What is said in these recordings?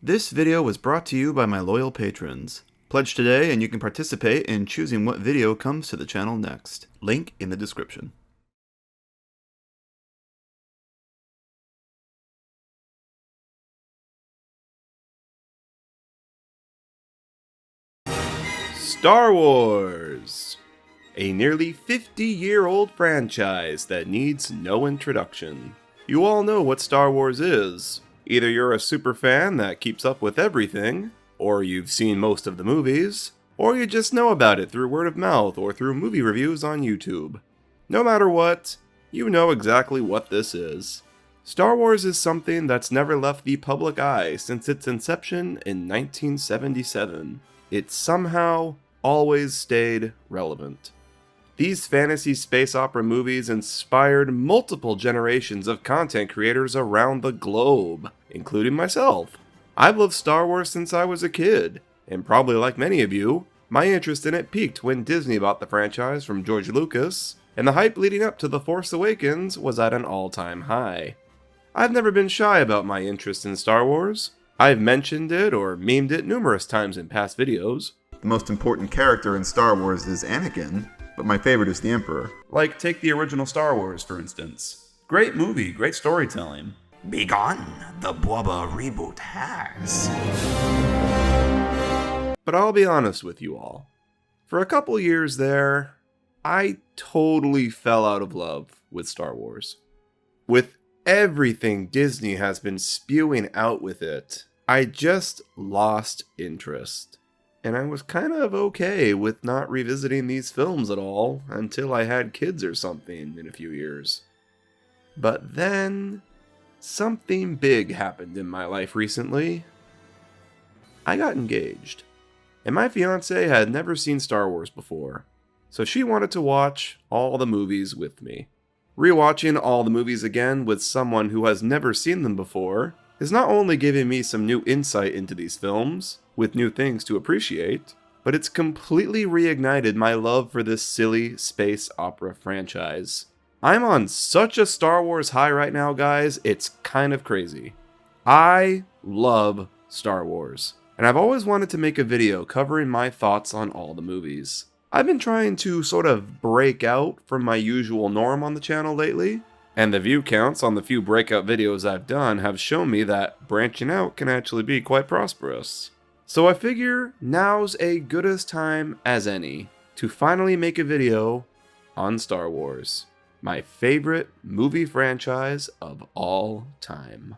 This video was brought to you by my loyal patrons. Pledge today and you can participate in choosing what video comes to the channel next. Link in the description. Star Wars! A nearly 50-year-old franchise that needs no introduction. You all know what Star Wars is. Either you're a super fan that keeps up with everything, or you've seen most of the movies, or you just know about it through word of mouth or through movie reviews on YouTube. No matter what, you know exactly what this is. Star Wars is something that's never left the public eye since its inception in 1977. It somehow always stayed relevant. These fantasy space opera movies inspired multiple generations of content creators around the globe, including myself. I've loved Star Wars since I was a kid, and probably like many of you, my interest in it peaked when Disney bought the franchise from George Lucas, and the hype leading up to The Force Awakens was at an all-time high. I've never been shy about my interest in Star Wars. I've mentioned it or memed it numerous times in past videos. The most important character in Star Wars is Anakin, but my favorite is the Emperor. Like, take the original Star Wars, for instance. Great movie, great storytelling. Begone, the Bwubba reboot has. But I'll be honest with you all. For a couple years there, I totally fell out of love with Star Wars. With everything Disney has been spewing out with it, I just lost interest. And I was kind of okay with not revisiting these films at all until I had kids or something in a few years. But then, something big happened in my life recently. I got engaged. And my fiancée had never seen Star Wars before, so she wanted to watch all the movies with me. Rewatching all the movies again with someone who has never seen them before is not only giving me some new insight into these films, with new things to appreciate, but it's completely reignited my love for this silly space opera franchise. I'm on such a Star Wars high right now, guys, it's kind of crazy. I love Star Wars, and I've always wanted to make a video covering my thoughts on all the movies. I've been trying to sort of break out from my usual norm on the channel lately, and the view counts on the few breakout videos I've done have shown me that branching out can actually be quite prosperous. So I figure now's a good as time as any to finally make a video on Star Wars, my favorite movie franchise of all time.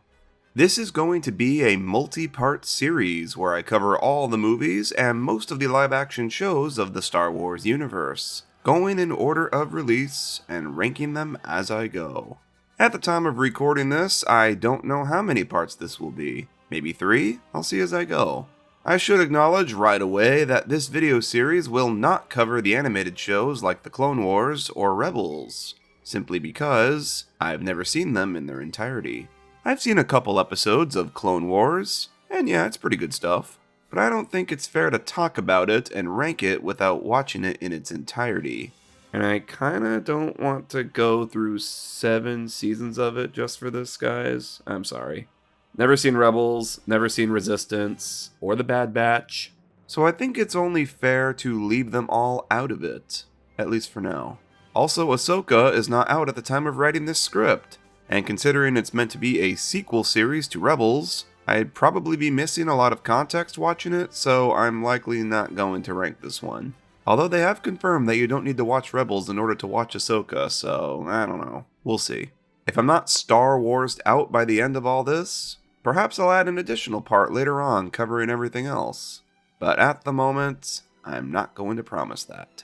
This is going to be a multi-part series where I cover all the movies and most of the live-action shows of the Star Wars universe, going in order of release and ranking them as I go. At the time of recording this, I don't know how many parts this will be. Maybe 3? I'll see as I go. I should acknowledge right away that this video series will not cover the animated shows like The Clone Wars or Rebels, simply because I've never seen them in their entirety. I've seen a couple episodes of Clone Wars, and yeah, it's pretty good stuff, but I don't think it's fair to talk about it and rank it without watching it in its entirety. And I kinda don't want to go through 7 seasons of it just for this, guys. I'm sorry. Never seen Rebels, never seen Resistance, or The Bad Batch, so I think it's only fair to leave them all out of it, at least for now. Also, Ahsoka is not out at the time of writing this script, and considering it's meant to be a sequel series to Rebels, I'd probably be missing a lot of context watching it, so I'm likely not going to rank this one. Although they have confirmed that you don't need to watch Rebels in order to watch Ahsoka, so I don't know. We'll see. If I'm not Star Wars'd out by the end of all this, perhaps I'll add an additional part later on covering everything else. But at the moment, I'm not going to promise that.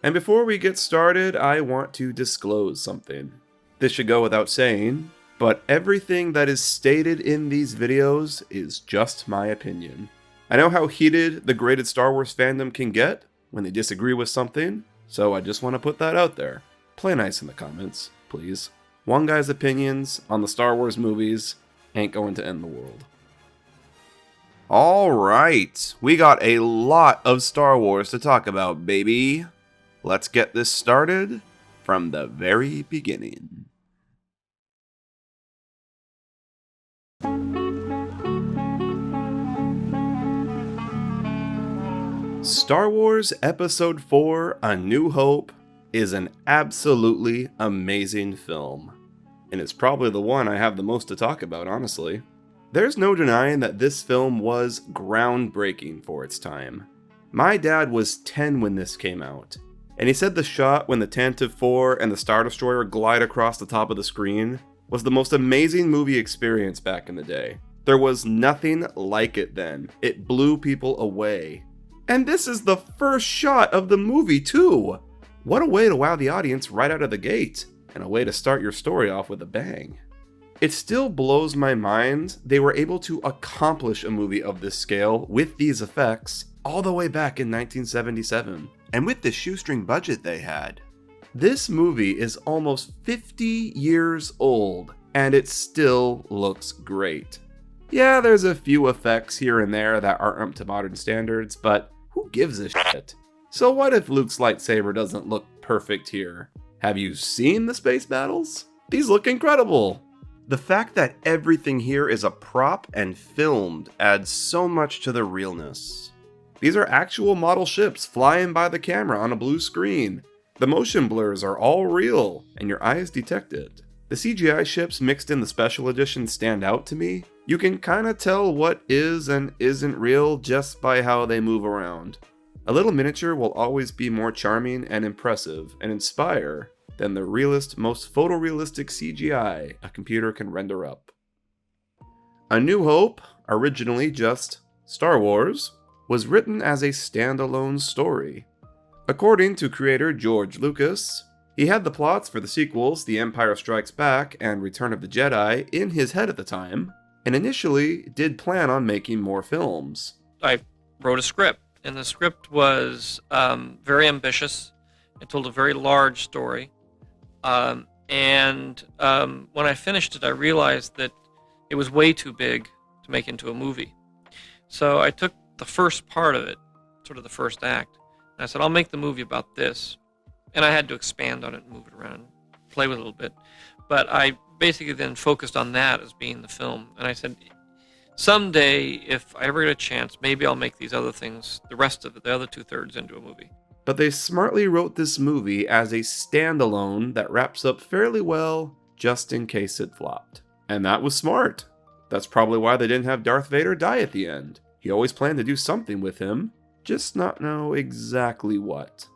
And before we get started, I want to disclose something. This should go without saying, but everything that is stated in these videos is just my opinion. I know how heated the graded Star Wars fandom can get when they disagree with something, so I just want to put that out there. Play nice in the comments, please. One guy's opinions on the Star Wars movies ain't going to end the world. Alright, we got a lot of Star Wars to talk about, baby. Let's get this started from the very beginning. Star Wars Episode 4: A New Hope is an absolutely amazing film. And it's probably the one I have the most to talk about, honestly. There's no denying that this film was groundbreaking for its time. My dad was 10 when this came out, and he said the shot when the Tantive 4 and the Star Destroyer glide across the top of the screen was the most amazing movie experience back in the day. There was nothing like it then. It blew people away. And this is the first shot of the movie too! What a way to wow the audience right out of the gate, and a way to start your story off with a bang. It still blows my mind they were able to accomplish a movie of this scale with these effects all the way back in 1977, and with the shoestring budget they had. This movie is almost 50 years old, and it still looks great. Yeah, there's a few effects here and there that aren't up to modern standards, but who gives a shit? So what if Luke's lightsaber doesn't look perfect here? Have you seen the space battles? These look incredible! The fact that everything here is a prop and filmed adds so much to the realness. These are actual model ships flying by the camera on a blue screen. The motion blurs are all real, and your eyes detect it. The CGI ships mixed in the special edition stand out to me. You can kinda tell what is and isn't real just by how they move around. A little miniature will always be more charming and impressive and inspire than the realest, most photorealistic CGI a computer can render up. A New Hope, originally just Star Wars, was written as a standalone story. According to creator George Lucas, he had the plots for the sequels The Empire Strikes Back and Return of the Jedi in his head at the time, and initially did plan on making more films. I wrote a script, and the script was very ambitious. It told a very large story. When I finished it, I realized that it was way too big to make into a movie. So I took the first part of it, sort of the first act, and I said, I'll make the movie about this. And I had to expand on it and move it around, play with it a little bit. But I basically then focused on that as being the film. And I said, someday, if I ever get a chance, maybe I'll make these other things, the rest of it, the other 2/3, into a movie. But they smartly wrote this movie as a standalone that wraps up fairly well, just in case it flopped. And that was smart. That's probably why they didn't have Darth Vader die at the end. He always planned to do something with him, just not know exactly what.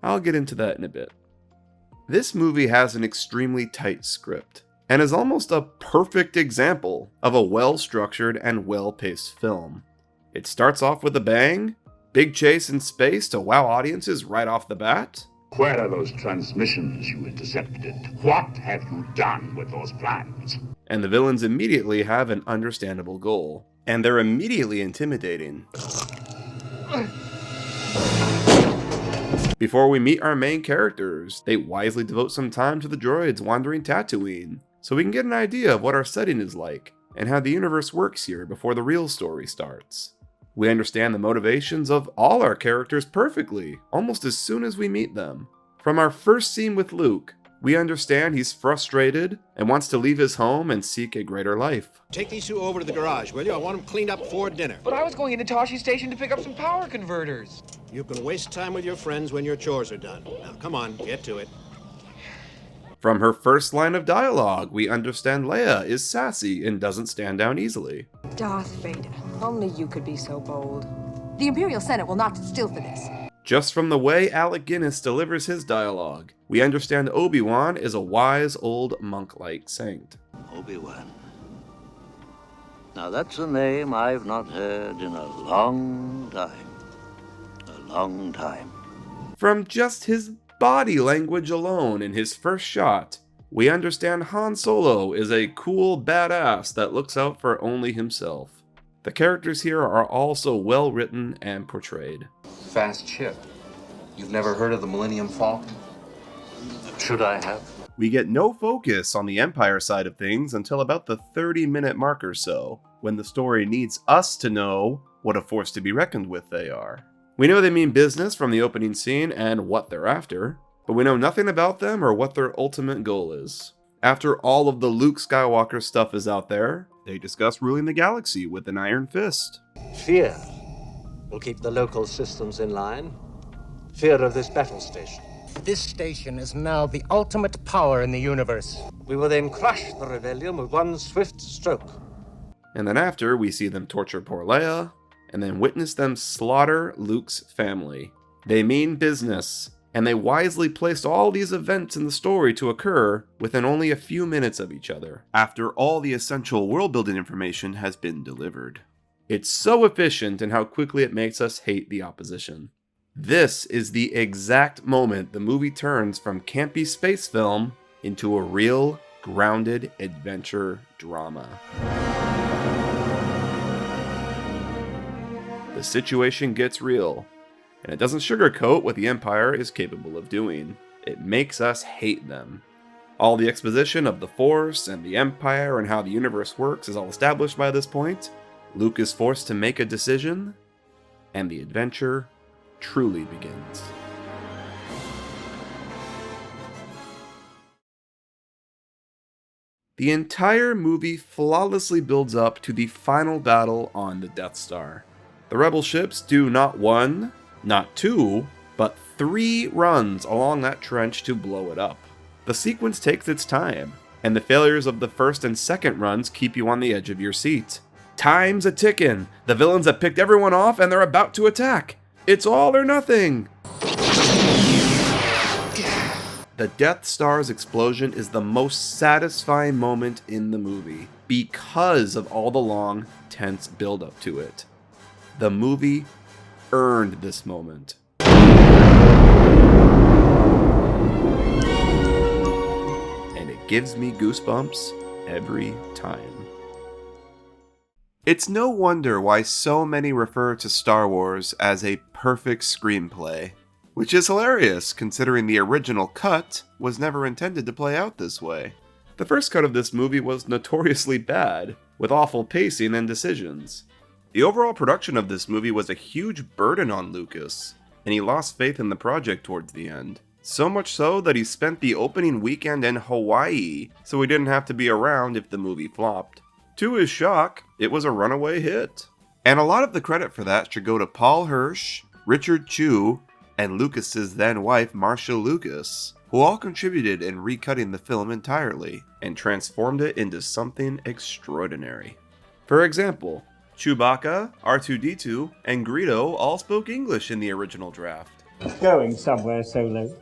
I'll get into that in a bit. This movie has an extremely tight script, and is almost a perfect example of a well-structured and well-paced film. It starts off with a bang, big chase in space to wow audiences right off the bat. Where are those transmissions you intercepted? What have you done with those plans? And the villains immediately have an understandable goal, and they're immediately intimidating. Before we meet our main characters, they wisely devote some time to the droids wandering Tatooine, so we can get an idea of what our setting is like, and how the universe works here before the real story starts. We understand the motivations of all our characters perfectly, almost as soon as we meet them. From our first scene with Luke, we understand he's frustrated and wants to leave his home and seek a greater life. Take these two over to the garage, will you? I want them cleaned up before dinner. But I was going into Toshi Station to pick up some power converters. You can waste time with your friends when your chores are done. Now, come on, get to it. From her first line of dialogue, we understand Leia is sassy and doesn't stand down easily. Darth Vader, only you could be so bold. The Imperial Senate will not sit still for this. Just from the way Alec Guinness delivers his dialogue, we understand Obi-Wan is a wise old monk-like saint. Obi-Wan. Now that's a name I've not heard in a long time. A long time. From just his body language alone in his first shot, we understand Han Solo is a cool badass that looks out for only himself. The characters here are also well written and portrayed. Fast ship. You've never heard of the Millennium Falcon? Should I have? We get no focus on the Empire side of things until about the 30-minute mark or so, when the story needs us to know what a force to be reckoned with they are. We know they mean business from the opening scene and what they're after, but we know nothing about them or what their ultimate goal is. After all of the Luke Skywalker stuff is out there, they discuss ruling the galaxy with an iron fist. Fear We'll keep the local systems in line. Fear of this battle station. This station is now the ultimate power in the universe. We will then crush the rebellion with one swift stroke. And then after, we see them torture poor Leia, and then witness them slaughter Luke's family. They mean business, and they wisely placed all these events in the story to occur within only a few minutes of each other, after all the essential world-building information has been delivered. It's so efficient in how quickly it makes us hate the opposition. This is the exact moment the movie turns from campy space film into a real, grounded adventure drama. The situation gets real, and it doesn't sugarcoat what the Empire is capable of doing. It makes us hate them. All the exposition of the Force and the Empire and how the universe works is all established by this point. Luke is forced to make a decision, and the adventure truly begins. The entire movie flawlessly builds up to the final battle on the Death Star. The Rebel ships do not one, not two, but 3 runs along that trench to blow it up. The sequence takes its time, and the failures of the first and second runs keep you on the edge of your seat. Time's a-tickin'. The villains have picked everyone off and they're about to attack. It's all or nothing. The Death Star's explosion is the most satisfying moment in the movie because of all the long, tense build-up to it. The movie earned this moment. And it gives me goosebumps every time. It's no wonder why so many refer to Star Wars as a perfect screenplay, which is hilarious considering the original cut was never intended to play out this way. The first cut of this movie was notoriously bad, with awful pacing and decisions. The overall production of this movie was a huge burden on Lucas, and he lost faith in the project towards the end. So much so that he spent the opening weekend in Hawaii, so he didn't have to be around if the movie flopped. To his shock, it was a runaway hit. And a lot of the credit for that should go to Paul Hirsch, Richard Chew, and Lucas's then wife Marcia Lucas, who all contributed in recutting the film entirely, and transformed it into something extraordinary. For example, Chewbacca, R2-D2, and Greedo all spoke English in the original draft. Going somewhere, Solo.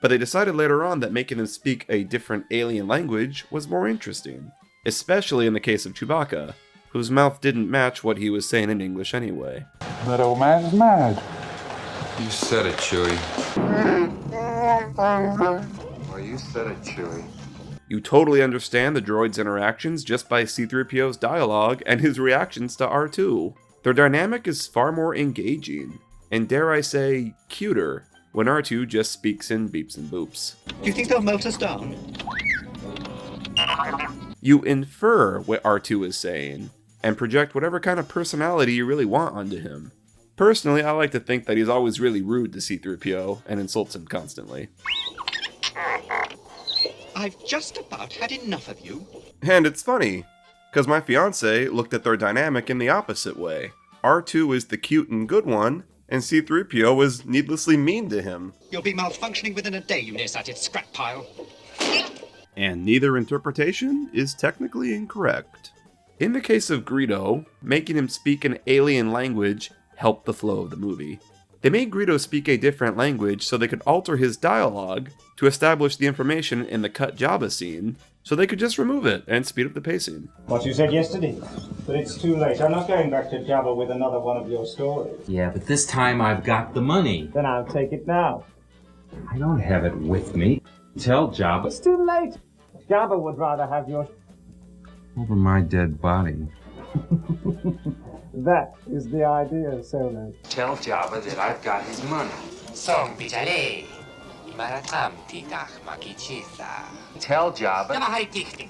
But they decided later on that making them speak a different alien language was more interesting. Especially in the case of Chewbacca, whose mouth didn't match what he was saying in English anyway. That old man's mad. You said it, Chewie. Well, you said it, Chewie. You totally understand the droid's interactions just by C-3PO's dialogue and his reactions to R2. Their dynamic is far more engaging, and dare I say, cuter, when R2 just speaks in beeps and boops. Do you think they'll melt us down? You infer what R2 is saying, and project whatever kind of personality you really want onto him. Personally, I like to think that he's always really rude to C-3PO and insults him constantly. I've just about had enough of you. And it's funny, because my fiance looked at their dynamic in the opposite way. R2 is the cute and good one, and C-3PO is needlessly mean to him. You'll be malfunctioning within a day, you nearsighted scrap pile. And neither interpretation is technically incorrect. In the case of Greedo, making him speak an alien language helped the flow of the movie. They made Greedo speak a different language so they could alter his dialogue to establish the information in the cut Jabba scene, so they could just remove it and speed up the pacing. What you said yesterday, but it's too late. I'm not going back to Jabba with another one of your stories. Yeah, but this time I've got the money. Then I'll take it now. I don't have it with me. Tell Jabba. It's too late. Jabba would rather have your... Over my dead body. That is the idea, Solo. Tell Jabba that I've got his money. Song Bijale. Maratam titach makichisa. Tell Jabba. Namahari tiktik.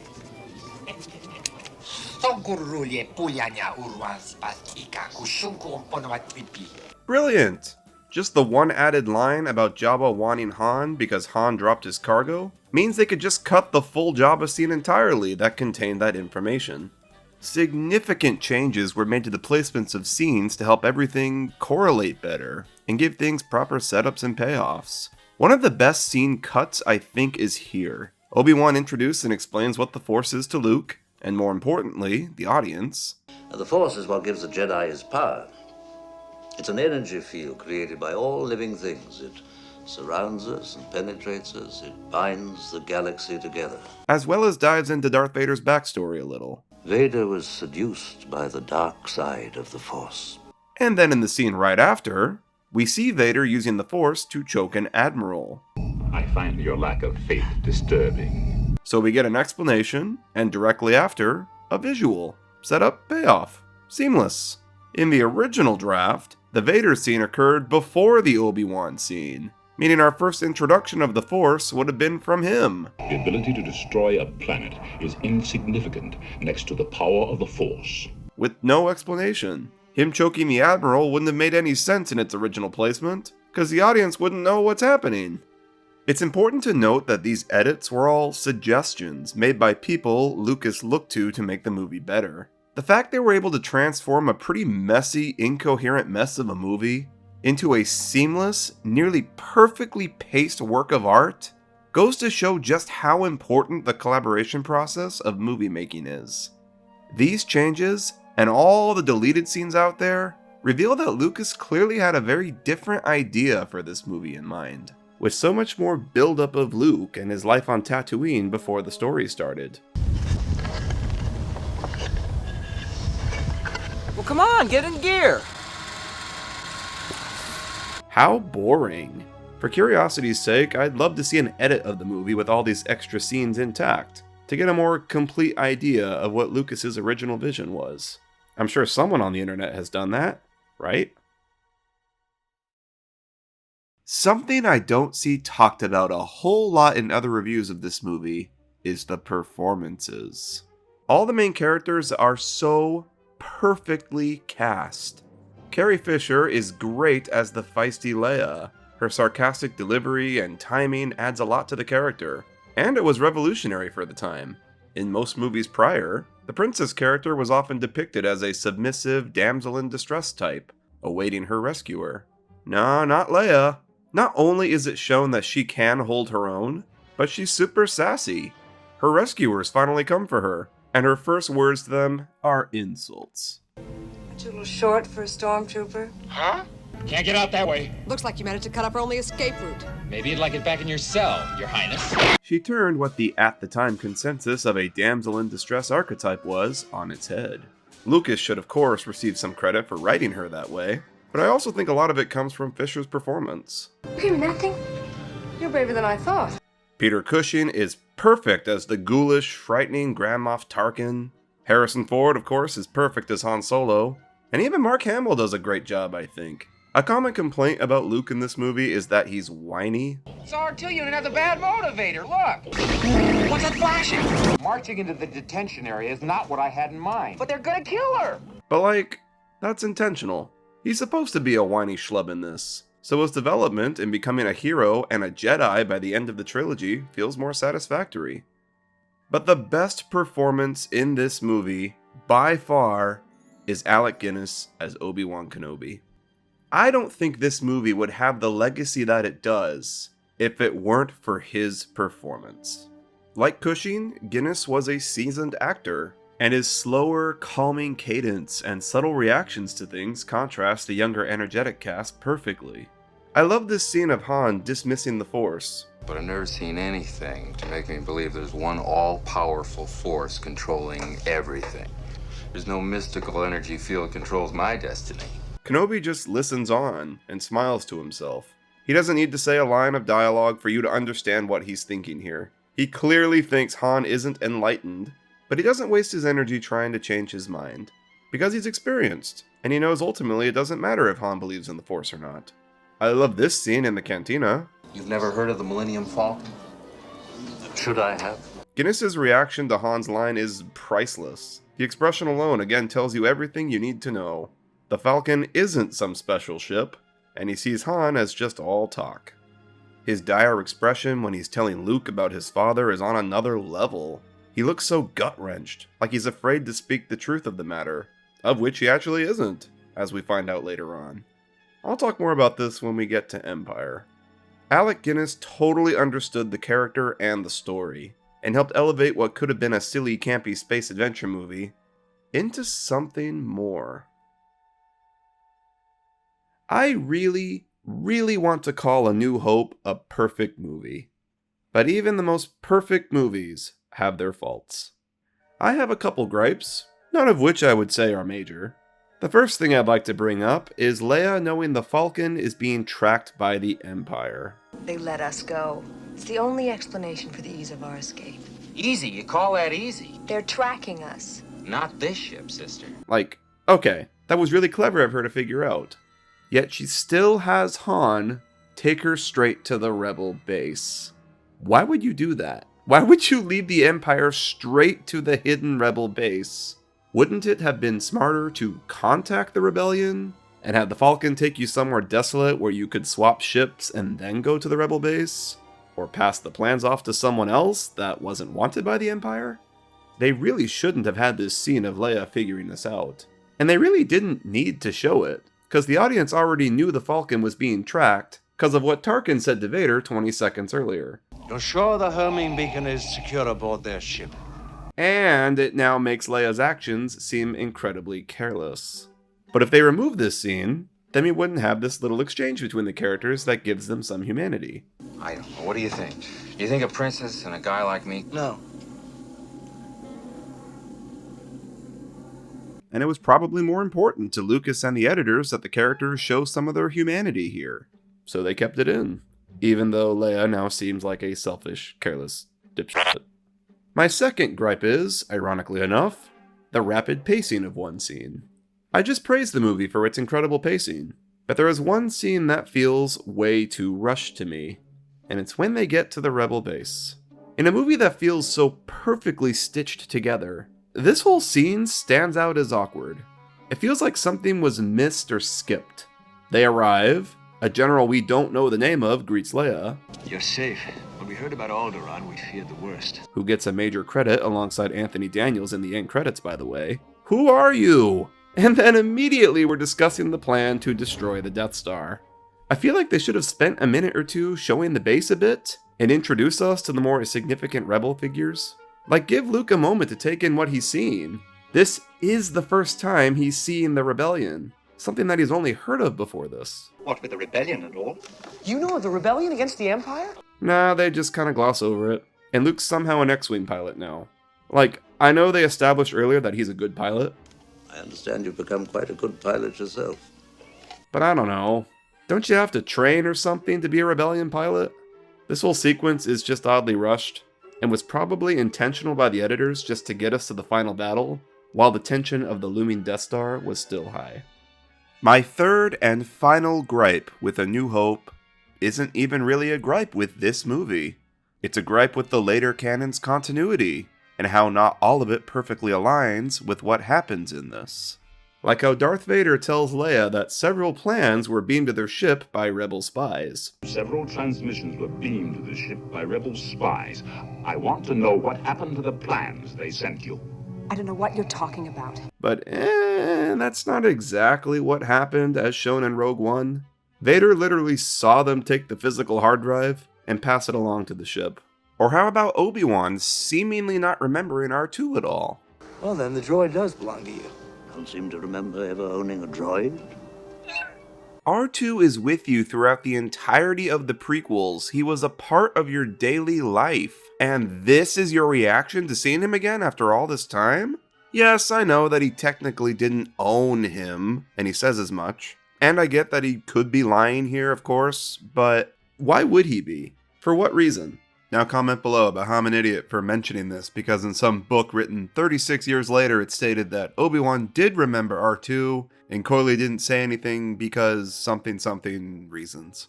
Songurulye puyanya urwan spatika kushunku ponomatripi. Brilliant! Just the one added line about Jabba wanting Han because Han dropped his cargo means they could just cut the full Jabba scene entirely that contained that information. Significant changes were made to the placements of scenes to help everything correlate better and give things proper setups and payoffs. One of the best scene cuts, I think, is here. Obi-Wan introduces and explains what the Force is to Luke, and more importantly, the audience. The Force is what gives the Jedi his power. It's an energy field created by all living things. It surrounds us and penetrates us. It binds the galaxy together. As well as dives into Darth Vader's backstory a little. Vader was seduced by the dark side of the Force. And then in the scene right after, we see Vader using the Force to choke an admiral. I find your lack of faith disturbing. So we get an explanation, and directly after, a visual. Setup, payoff. Seamless. In the original draft, the Vader scene occurred before the Obi-Wan scene, meaning our first introduction of the Force would have been from him. The ability to destroy a planet is insignificant next to the power of the Force. With no explanation. Him choking the Admiral wouldn't have made any sense in its original placement, because the audience wouldn't know what's happening. It's important to note that these edits were all suggestions made by people Lucas looked to make the movie better. The fact they were able to transform a pretty messy, incoherent mess of a movie into a seamless, nearly perfectly paced work of art goes to show just how important the collaboration process of movie making is. These changes, and all the deleted scenes out there, reveal that Lucas clearly had a very different idea for this movie in mind, with so much more build-up of Luke and his life on Tatooine before the story started. Well, come on, get in gear! How boring. For curiosity's sake, I'd love to see an edit of the movie with all these extra scenes intact, to get a more complete idea of what Lucas's original vision was. I'm sure someone on the internet has done that, right? Something I don't see talked about a whole lot in other reviews of this movie is the performances. All the main characters are so perfectly cast. Carrie Fisher is great as the feisty Leia. Her sarcastic delivery and timing adds a lot to the character, and it was revolutionary for the time. In most movies prior, the princess character was often depicted as a submissive damsel in distress type, awaiting her rescuer. No, not Leia. Not only is it shown that she can hold her own, but she's super sassy. Her rescuers finally come for her, and her first words to them are insults. Aren't you a little short for a stormtrooper? Huh? Can't get out that way. Looks like you managed to cut up our only escape route. Maybe you'd like it back in your cell, Your Highness. She turned what the at-the-time consensus of a damsel in distress archetype was on its head. Lucas should of course receive some credit for writing her that way, but I also think a lot of it comes from Fisher's performance. You hear nothing? You're braver than I thought. Peter Cushing is perfect as the ghoulish, frightening Grand Moff Tarkin. Harrison Ford, of course, is perfect as Han Solo. And even Mark Hamill does a great job, I think. A common complaint about Luke in this movie is that he's whiny. It's R2, you didn't have the bad motivator, look! What's that flashing? Marching into the detention area is not what I had in mind. But they're gonna kill her! But that's intentional. He's supposed to be a whiny schlub in this, so his development in becoming a hero and a Jedi by the end of the trilogy feels more satisfactory. But the best performance in this movie, by far, is Alec Guinness as Obi-Wan Kenobi. I don't think this movie would have the legacy that it does if it weren't for his performance. Like Cushing, Guinness was a seasoned actor, and his slower, calming cadence and subtle reactions to things contrast the younger, energetic cast perfectly. I love this scene of Han dismissing the Force. But I've never seen anything to make me believe there's one all-powerful force controlling everything. There's no mystical energy field controls my destiny. Kenobi just listens on and smiles to himself. He doesn't need to say a line of dialogue for you to understand what he's thinking here. He clearly thinks Han isn't enlightened, but he doesn't waste his energy trying to change his mind. Because he's experienced, and he knows ultimately it doesn't matter if Han believes in the Force or not. I love this scene in the cantina. You've never heard of the Millennium Falcon? Should I have? Guinness's reaction to Han's line is priceless. The expression alone again tells you everything you need to know. The Falcon isn't some special ship, and he sees Han as just all talk. His dire expression when he's telling Luke about his father is on another level. He looks so gut-wrenched, like he's afraid to speak the truth of the matter, of which he actually isn't, as we find out later on. I'll talk more about this when we get to Empire. Alec Guinness totally understood the character and the story, and helped elevate what could have been a silly, campy space adventure movie into something more. I really want to call A New Hope a perfect movie. But even the most perfect movies have their faults. I have a couple gripes, none of which I would say are major. The first thing I'd like to bring up is Leia knowing the Falcon is being tracked by the Empire. They let us go. It's the only explanation for the ease of our escape. Easy? You call that easy? They're tracking us. Not this ship, sister. Like, okay, that was really clever of her to figure out. Yet she still has Han take her straight to the Rebel base. Why would you do that? Why would you lead the Empire straight to the hidden Rebel base? Wouldn't it have been smarter to contact the Rebellion and have the Falcon take you somewhere desolate where you could swap ships and then go to the Rebel base? Or pass the plans off to someone else that wasn't wanted by the Empire? They really shouldn't have had this scene of Leia figuring this out. And they really didn't need to show it, because the audience already knew the Falcon was being tracked because of what Tarkin said to Vader 20 seconds earlier. You're sure the homing beacon is secure aboard their ship? And it now makes Leia's actions seem incredibly careless. But if they remove this scene, then we wouldn't have this little exchange between the characters that gives them some humanity. I don't know. What do you think? You think a princess and a guy like me? No. And it was probably more important to Lucas and the editors that the characters show some of their humanity here. So they kept it in, even though Leia now seems like a selfish, careless dipshit. My second gripe is, ironically enough, the rapid pacing of one scene. I just praised the movie for its incredible pacing, but there is one scene that feels way too rushed to me, and it's when they get to the Rebel base. In a movie that feels so perfectly stitched together, this whole scene stands out as awkward. It feels like something was missed or skipped. They arrive, a general we don't know the name of greets Leia. You're safe. When we heard about Alderaan, we feared the worst. Who gets a major credit alongside Anthony Daniels in the end credits, by the way. Who are you? And then immediately we're discussing the plan to destroy the Death Star. I feel like they should have spent a minute or two showing the base a bit and introduce us to the more significant Rebel figures. Like, give Luke a moment to take in what he's seeing. This is the first time he's seeing the Rebellion, something that he's only heard of before this. What with the rebellion and all? You know of the rebellion against the Empire? Nah, they just kind of gloss over it. And Luke's somehow an X-Wing pilot now. Like, I know they established earlier that he's a good pilot. I understand you've become quite a good pilot yourself. But I don't know. Don't you have to train or something to be a Rebellion pilot? This whole sequence is just oddly rushed, and was probably intentional by the editors just to get us to the final battle, while the tension of the looming Death Star was still high. My third and final gripe with A New Hope isn't even really a gripe with this movie. It's a gripe with the later canon's continuity, and how not all of it perfectly aligns with what happens in this. Like how Darth Vader tells Leia that several plans were beamed to their ship by Rebel spies. Several transmissions were beamed to the ship by Rebel spies. I want to know what happened to the plans they sent you. I don't know what you're talking about. But that's not exactly what happened as shown in Rogue One. Vader literally saw them take the physical hard drive and pass it along to the ship. Or how about Obi-Wan seemingly not remembering R2 at all? Well then, the droid does belong to you. I don't seem to remember ever owning a droid. R2 is with you throughout the entirety of the prequels. He was a part of your daily life. And this is your reaction to seeing him again after all this time? Yes, I know that he technically didn't own him, and he says as much. And I get that he could be lying here, of course, but why would he be? For what reason? Now comment below about how I'm an idiot for mentioning this, because in some book written 36 years later it stated that Obi-Wan did remember R2, and Corley didn't say anything because something reasons.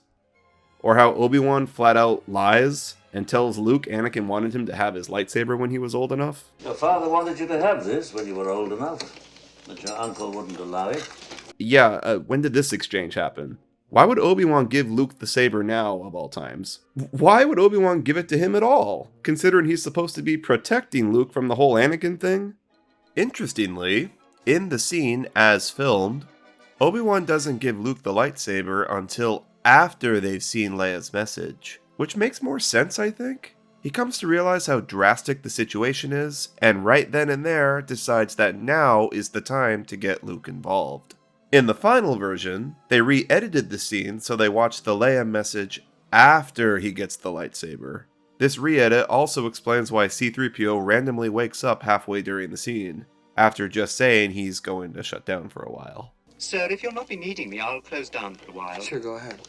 Or how Obi-Wan flat out lies and tells Luke Anakin wanted him to have his lightsaber when he was old enough. Your father wanted you to have this when you were old enough, but your uncle wouldn't allow it. Yeah, when did this exchange happen? Why would Obi-Wan give Luke the saber now, of all times? Why would Obi-Wan give it to him at all, considering he's supposed to be protecting Luke from the whole Anakin thing? Interestingly, in the scene as filmed, Obi-Wan doesn't give Luke the lightsaber until after they've seen Leia's message, which makes more sense, I think. He comes to realize how drastic the situation is, and right then and there decides that now is the time to get Luke involved. In the final version, they re-edited the scene so they watch the Leia message after he gets the lightsaber. This re-edit also explains why C-3PO randomly wakes up halfway during the scene, after just saying he's going to shut down for a while. Sir, if you'll not be needing me, I'll close down for a while. Sure, go ahead.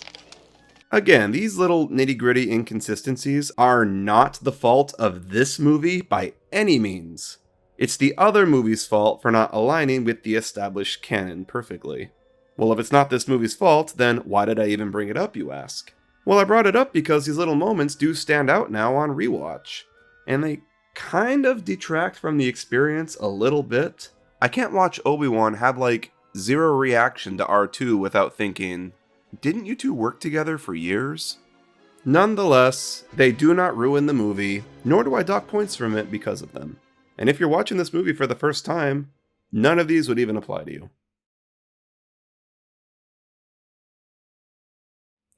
Again, these little nitty-gritty inconsistencies are not the fault of this movie by any means. It's the other movie's fault for not aligning with the established canon perfectly. Well, if it's not this movie's fault, then why did I even bring it up, you ask? Well, I brought it up because these little moments do stand out now on rewatch, and they kind of detract from the experience a little bit. I can't watch Obi-Wan have like zero reaction to R2 without thinking, didn't you two work together for years? Nonetheless, they do not ruin the movie, nor do I dock points from it because of them. And if you're watching this movie for the first time, none of these would even apply to you.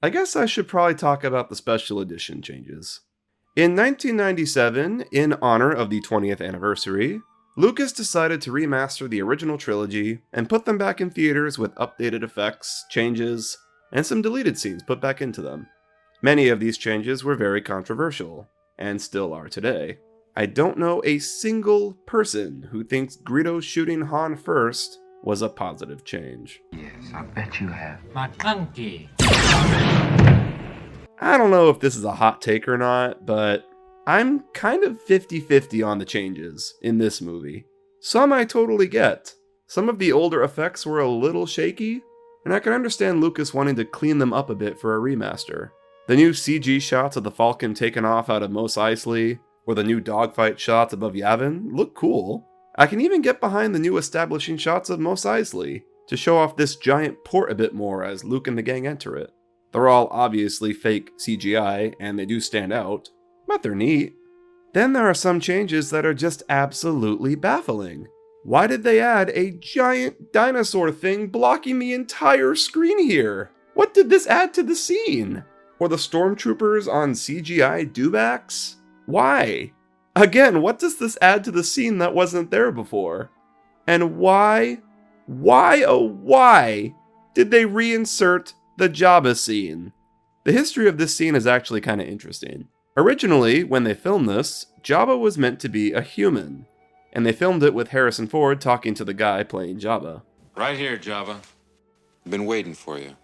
I guess I should probably talk about the special edition changes. In 1997, in honor of the 20th anniversary, Lucas decided to remaster the original trilogy and put them back in theaters with updated effects, changes, and some deleted scenes put back into them. Many of these changes were very controversial, and still are today. I don't know a single person who thinks Greedo shooting Han first was a positive change. Yes, I bet you have. McClunky. I don't know if this is a hot take or not, but I'm kind of 50-50 on the changes in this movie. Some I totally get. Some of the older effects were a little shaky, and I can understand Lucas wanting to clean them up a bit for a remaster. The new CG shots of the Falcon taken off out of Mos Eisley, or the new dogfight shots above Yavin, look cool. I can even get behind the new establishing shots of Mos Eisley, to show off this giant port a bit more as Luke and the gang enter it. They're all obviously fake CGI, and they do stand out, but they're neat. Then there are some changes that are just absolutely baffling. Why did they add a giant dinosaur thing blocking the entire screen here? What did this add to the scene? Or the stormtroopers on CGI dewbacks? Why? Again, what does this add to the scene that wasn't there before? And why did they reinsert the Jabba scene? The history of this scene is actually kind of interesting. Originally, when they filmed this, Jabba was meant to be a human, and they filmed it with Harrison Ford talking to the guy playing Jabba. Right here, Jabba. Been waiting for you.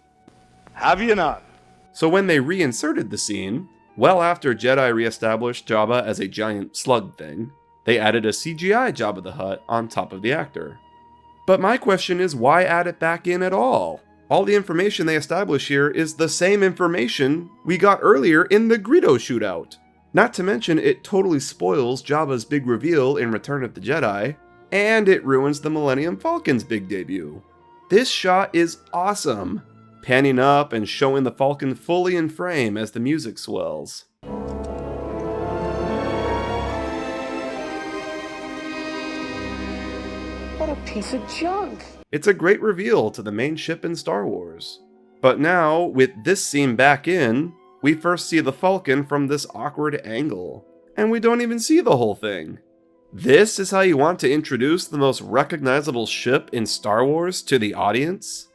Have you not? So when they reinserted the scene, well after Jedi reestablished Jabba as a giant slug thing, they added a CGI Jabba the Hutt on top of the actor. But my question is, why add it back in at all? All the information they establish here is the same information we got earlier in the Greedo shootout. Not to mention, it totally spoils Jabba's big reveal in Return of the Jedi, and it ruins the Millennium Falcon's big debut. This shot is awesome, panning up and showing the Falcon fully in frame as the music swells. What a piece of junk! It's a great reveal to the main ship in Star Wars. But now, with this scene back in, we first see the Falcon from this awkward angle, and we don't even see the whole thing. This is how you want to introduce the most recognizable ship in Star Wars to the audience?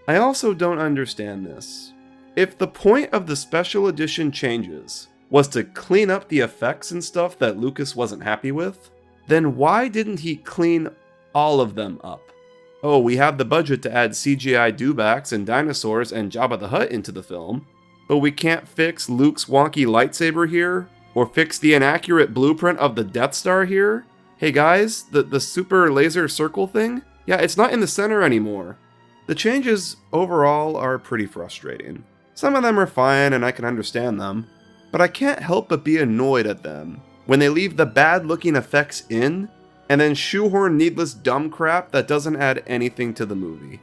I also don't understand this. If the point of the special edition changes was to clean up the effects and stuff that Lucas wasn't happy with, then why didn't he clean all of them up? Oh, we have the budget to add CGI dewbacks and dinosaurs and Jabba the Hutt into the film, but we can't fix Luke's wonky lightsaber here? Or fix the inaccurate blueprint of the Death Star here? Hey guys, the super laser circle thing? Yeah, it's not in the center anymore. The changes overall are pretty frustrating. Some of them are fine and I can understand them, but I can't help but be annoyed at them when they leave the bad looking effects in and then shoehorn needless dumb crap that doesn't add anything to the movie.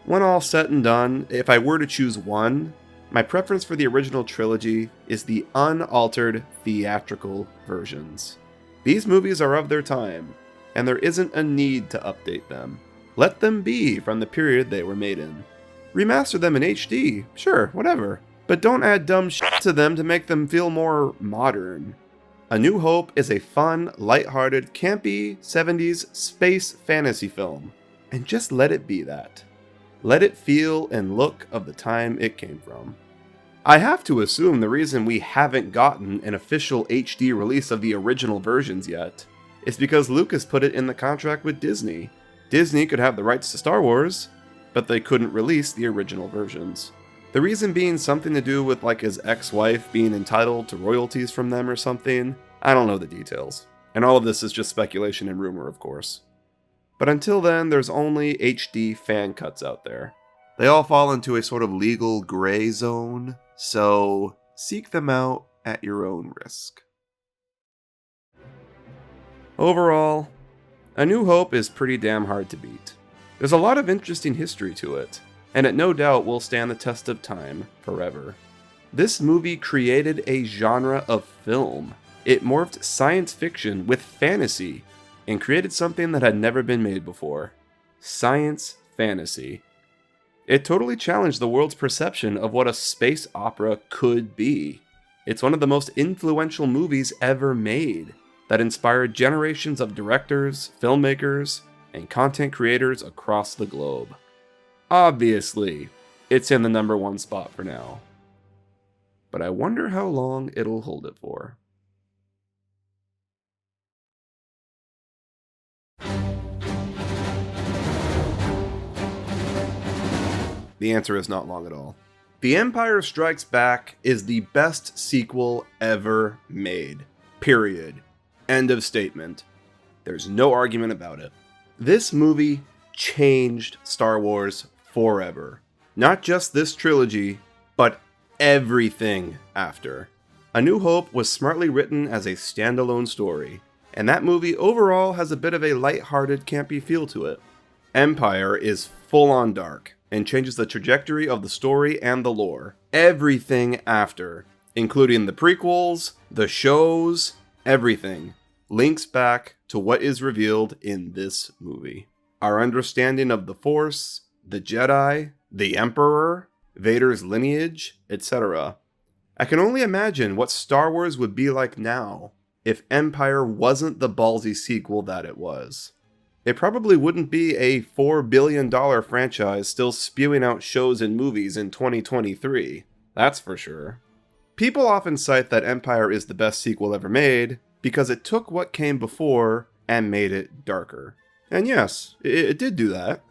When all said and done, if I were to choose one, my preference for the original trilogy is the unaltered theatrical versions. These movies are of their time, and there isn't a need to update them. Let them be from the period they were made in. Remaster them in HD, sure, whatever, but don't add dumb shit to them to make them feel more modern. A New Hope is a fun, lighthearted, campy 70s space fantasy film, and just let it be that. Let it feel and look of the time it came from. I have to assume the reason we haven't gotten an official HD release of the original versions yet is because Lucas put it in the contract with Disney. Disney could have the rights to Star Wars, but they couldn't release the original versions. The reason being something to do with like his ex-wife being entitled to royalties from them or something. I don't know the details. And all of this is just speculation and rumor, of course. But until then, there's only HD fan cuts out there. They all fall into a sort of legal gray zone, so seek them out at your own risk. Overall, A New Hope is pretty damn hard to beat. There's a lot of interesting history to it, and it no doubt will stand the test of time forever. This movie created a genre of film. It morphed science fiction with fantasy and created something that had never been made before. Science fantasy. It totally challenged the world's perception of what a space opera could be. It's one of the most influential movies ever made that inspired generations of directors, filmmakers, and content creators across the globe. Obviously, it's in the #1 spot for now. But I wonder how long it'll hold it for. The answer is not long at all. The Empire Strikes Back is the best sequel ever made. Period. End of statement. There's no argument about it. This movie changed Star Wars forever. Not just this trilogy, but everything after. A New Hope was smartly written as a standalone story, and that movie overall has a bit of a lighthearted, campy feel to it. Empire is full-on dark, and changes the trajectory of the story and the lore. Everything after, including the prequels, the shows, everything, links back to what is revealed in this movie. Our understanding of the Force, the Jedi, the Emperor, Vader's lineage, etc. I can only imagine what Star Wars would be like now if Empire wasn't the ballsy sequel that it was. It probably wouldn't be a $4 billion franchise still spewing out shows and movies in 2023, that's for sure. People often cite that Empire is the best sequel ever made because it took what came before and made it darker. And yes, it did do that,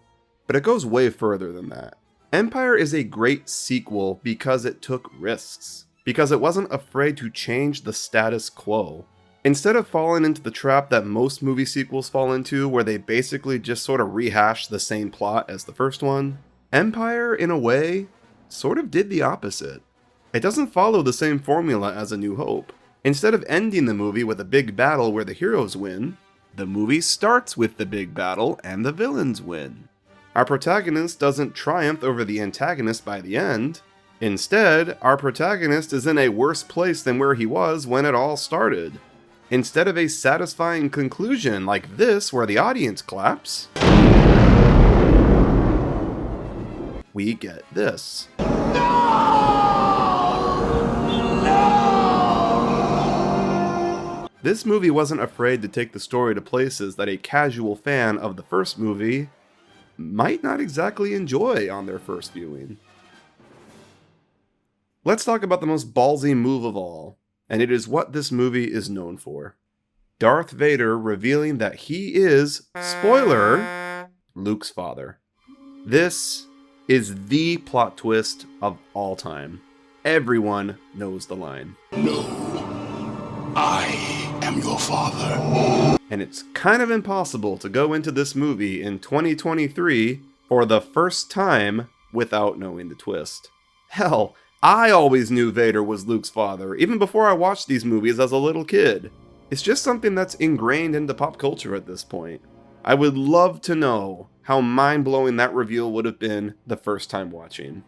but it goes way further than that. Empire is a great sequel because it took risks, because it wasn't afraid to change the status quo. Instead of falling into the trap that most movie sequels fall into, where they basically just sort of rehash the same plot as the first one, Empire, in a way, sort of did the opposite. It doesn't follow the same formula as A New Hope. Instead of ending the movie with a big battle where the heroes win, the movie starts with the big battle and the villains win. Our protagonist doesn't triumph over the antagonist by the end. Instead, our protagonist is in a worse place than where he was when it all started. Instead of a satisfying conclusion like this where the audience claps, we get this. This movie wasn't afraid to take the story to places that a casual fan of the first movie might not exactly enjoy on their first viewing. Let's talk about the most ballsy move of all, and it is what this movie is known for. Darth Vader revealing that he is, spoiler, Luke's father. This is the plot twist of all time. Everyone knows the line. No, I am your father. And it's kind of impossible to go into this movie in 2023 for the first time without knowing the twist. Hell, I always knew Vader was Luke's father, even before I watched these movies as a little kid. It's just something that's ingrained into pop culture at this point. I would love to know how mind-blowing that reveal would have been the first time watching.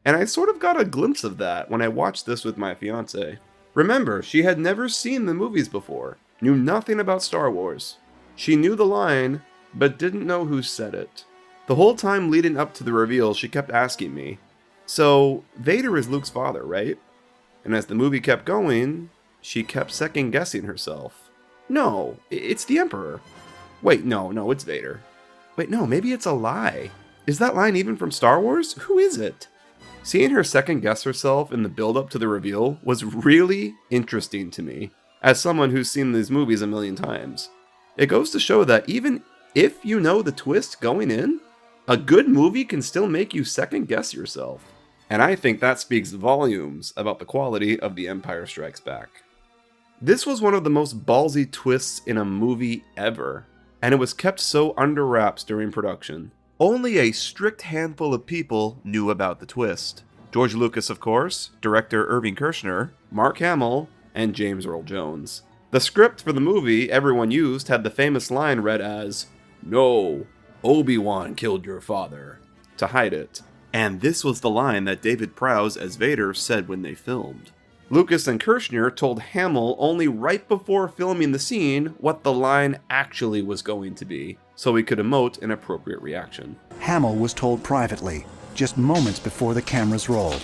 And I sort of got a glimpse of that when I watched this with my fiance. Remember, she had never seen the movies before, knew nothing about Star Wars. She knew the line, but didn't know who said it. The whole time leading up to the reveal, she kept asking me, "So, Vader is Luke's father, right?" And as the movie kept going, she kept second-guessing herself. "No, it's the Emperor. Wait, no, it's Vader. Wait, no, maybe it's a lie. Is that line even from Star Wars? Who is it?" Seeing her second-guess herself in the build-up to the reveal was really interesting to me, as someone who's seen these movies a million times. It goes to show that even if you know the twist going in, a good movie can still make you second-guess yourself. And I think that speaks volumes about the quality of The Empire Strikes Back. This was one of the most ballsy twists in a movie ever, and it was kept so under wraps during production. Only a strict handful of people knew about the twist. George Lucas, of course, director Irving Kershner, Mark Hamill, and James Earl Jones. The script for the movie everyone used had the famous line read as, "No, Obi-Wan killed your father," to hide it. And this was the line that David Prowse as Vader said when they filmed. Lucas and Kershner told Hamill only right before filming the scene what the line actually was going to be, so he could emote an appropriate reaction. Hamill was told privately, just moments before the cameras rolled.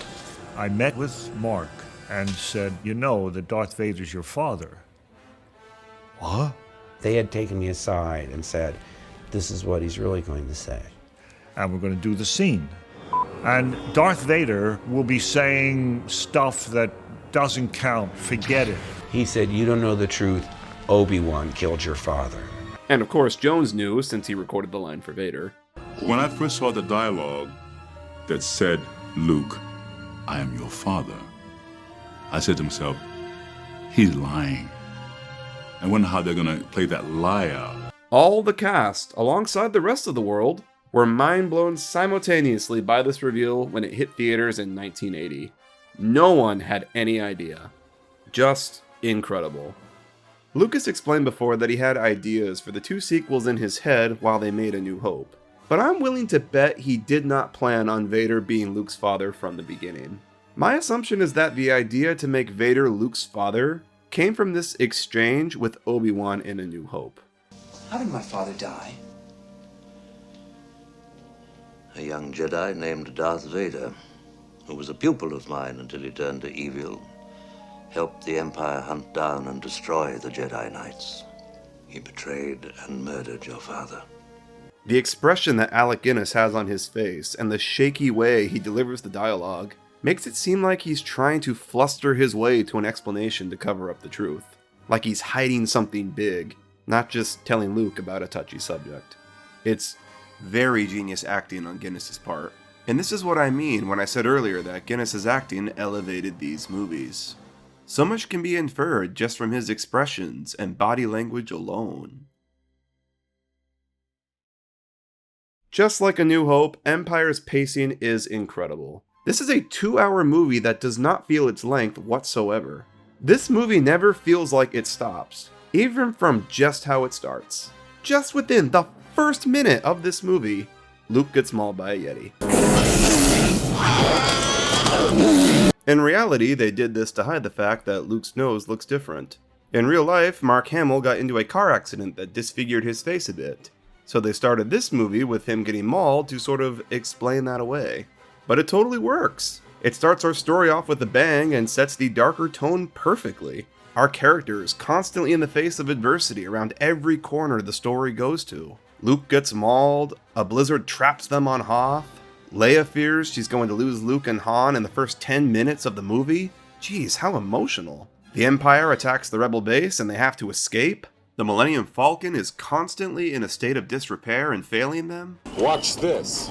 I met with Mark and said, "You know that Darth Vader's your father." "What?" They had taken me aside and said, "This is what he's really going to say. And we're going to do the scene. And Darth Vader will be saying stuff that doesn't count. Forget it." He said, "You don't know the truth. Obi-Wan killed your father." And of course, Jones knew since he recorded the line for Vader. When I first saw the dialogue that said, "Luke, I am your father," I said to myself, he's lying. I wonder how they're going to play that lie out. All the cast, alongside the rest of the world, were mind-blown simultaneously by this reveal when it hit theaters in 1980. No one had any idea. Just incredible. Lucas explained before that he had ideas for the 2 sequels in his head while they made A New Hope. But I'm willing to bet he did not plan on Vader being Luke's father from the beginning. My assumption is that the idea to make Vader Luke's father came from this exchange with Obi-Wan in A New Hope. How did my father die? A young Jedi named Darth Vader, who was a pupil of mine until he turned to evil, helped the Empire hunt down and destroy the Jedi Knights. He betrayed and murdered your father. The expression that Alec Guinness has on his face and the shaky way he delivers the dialogue makes it seem like he's trying to fluster his way to an explanation to cover up the truth. Like he's hiding something big, not just telling Luke about a touchy subject. It's very genius acting on Guinness's part. And this is what I mean when I said earlier that Guinness's acting elevated these movies. So much can be inferred just from his expressions and body language alone. Just like A New Hope, Empire's pacing is incredible. This is a 2-hour movie that does not feel its length whatsoever. This movie never feels like it stops, even from just how it starts. Just within the first minute of this movie, Luke gets mauled by a Yeti. In reality, they did this to hide the fact that Luke's nose looks different. In real life, Mark Hamill got into a car accident that disfigured his face a bit, so they started this movie with him getting mauled to sort of explain that away. But it totally works. It starts our story off with a bang and sets the darker tone perfectly. Our characters constantly in the face of adversity around every corner the story goes to. Luke gets mauled, a blizzard traps them on Hoth, Leia fears she's going to lose Luke and Han in the first 10 minutes of the movie. Jeez, how emotional. The Empire attacks the Rebel base and they have to escape. The Millennium Falcon is constantly in a state of disrepair and failing them. Watch this.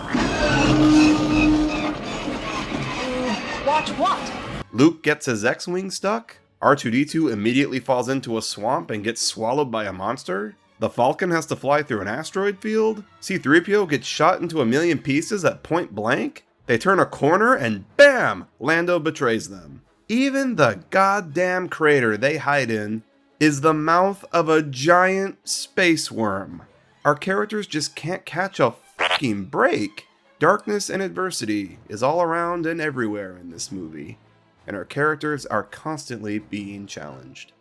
Watch what? Luke gets his X-Wing stuck. R2-D2 immediately falls into a swamp and gets swallowed by a monster. The Falcon has to fly through an asteroid field. C-3PO gets shot into a million pieces at point blank. They turn a corner and BAM! Lando betrays them. Even the goddamn crater they hide in is the mouth of a giant space worm. Our characters just can't catch a fucking break! Darkness and adversity is all around and everywhere in this movie, and our characters are constantly being challenged.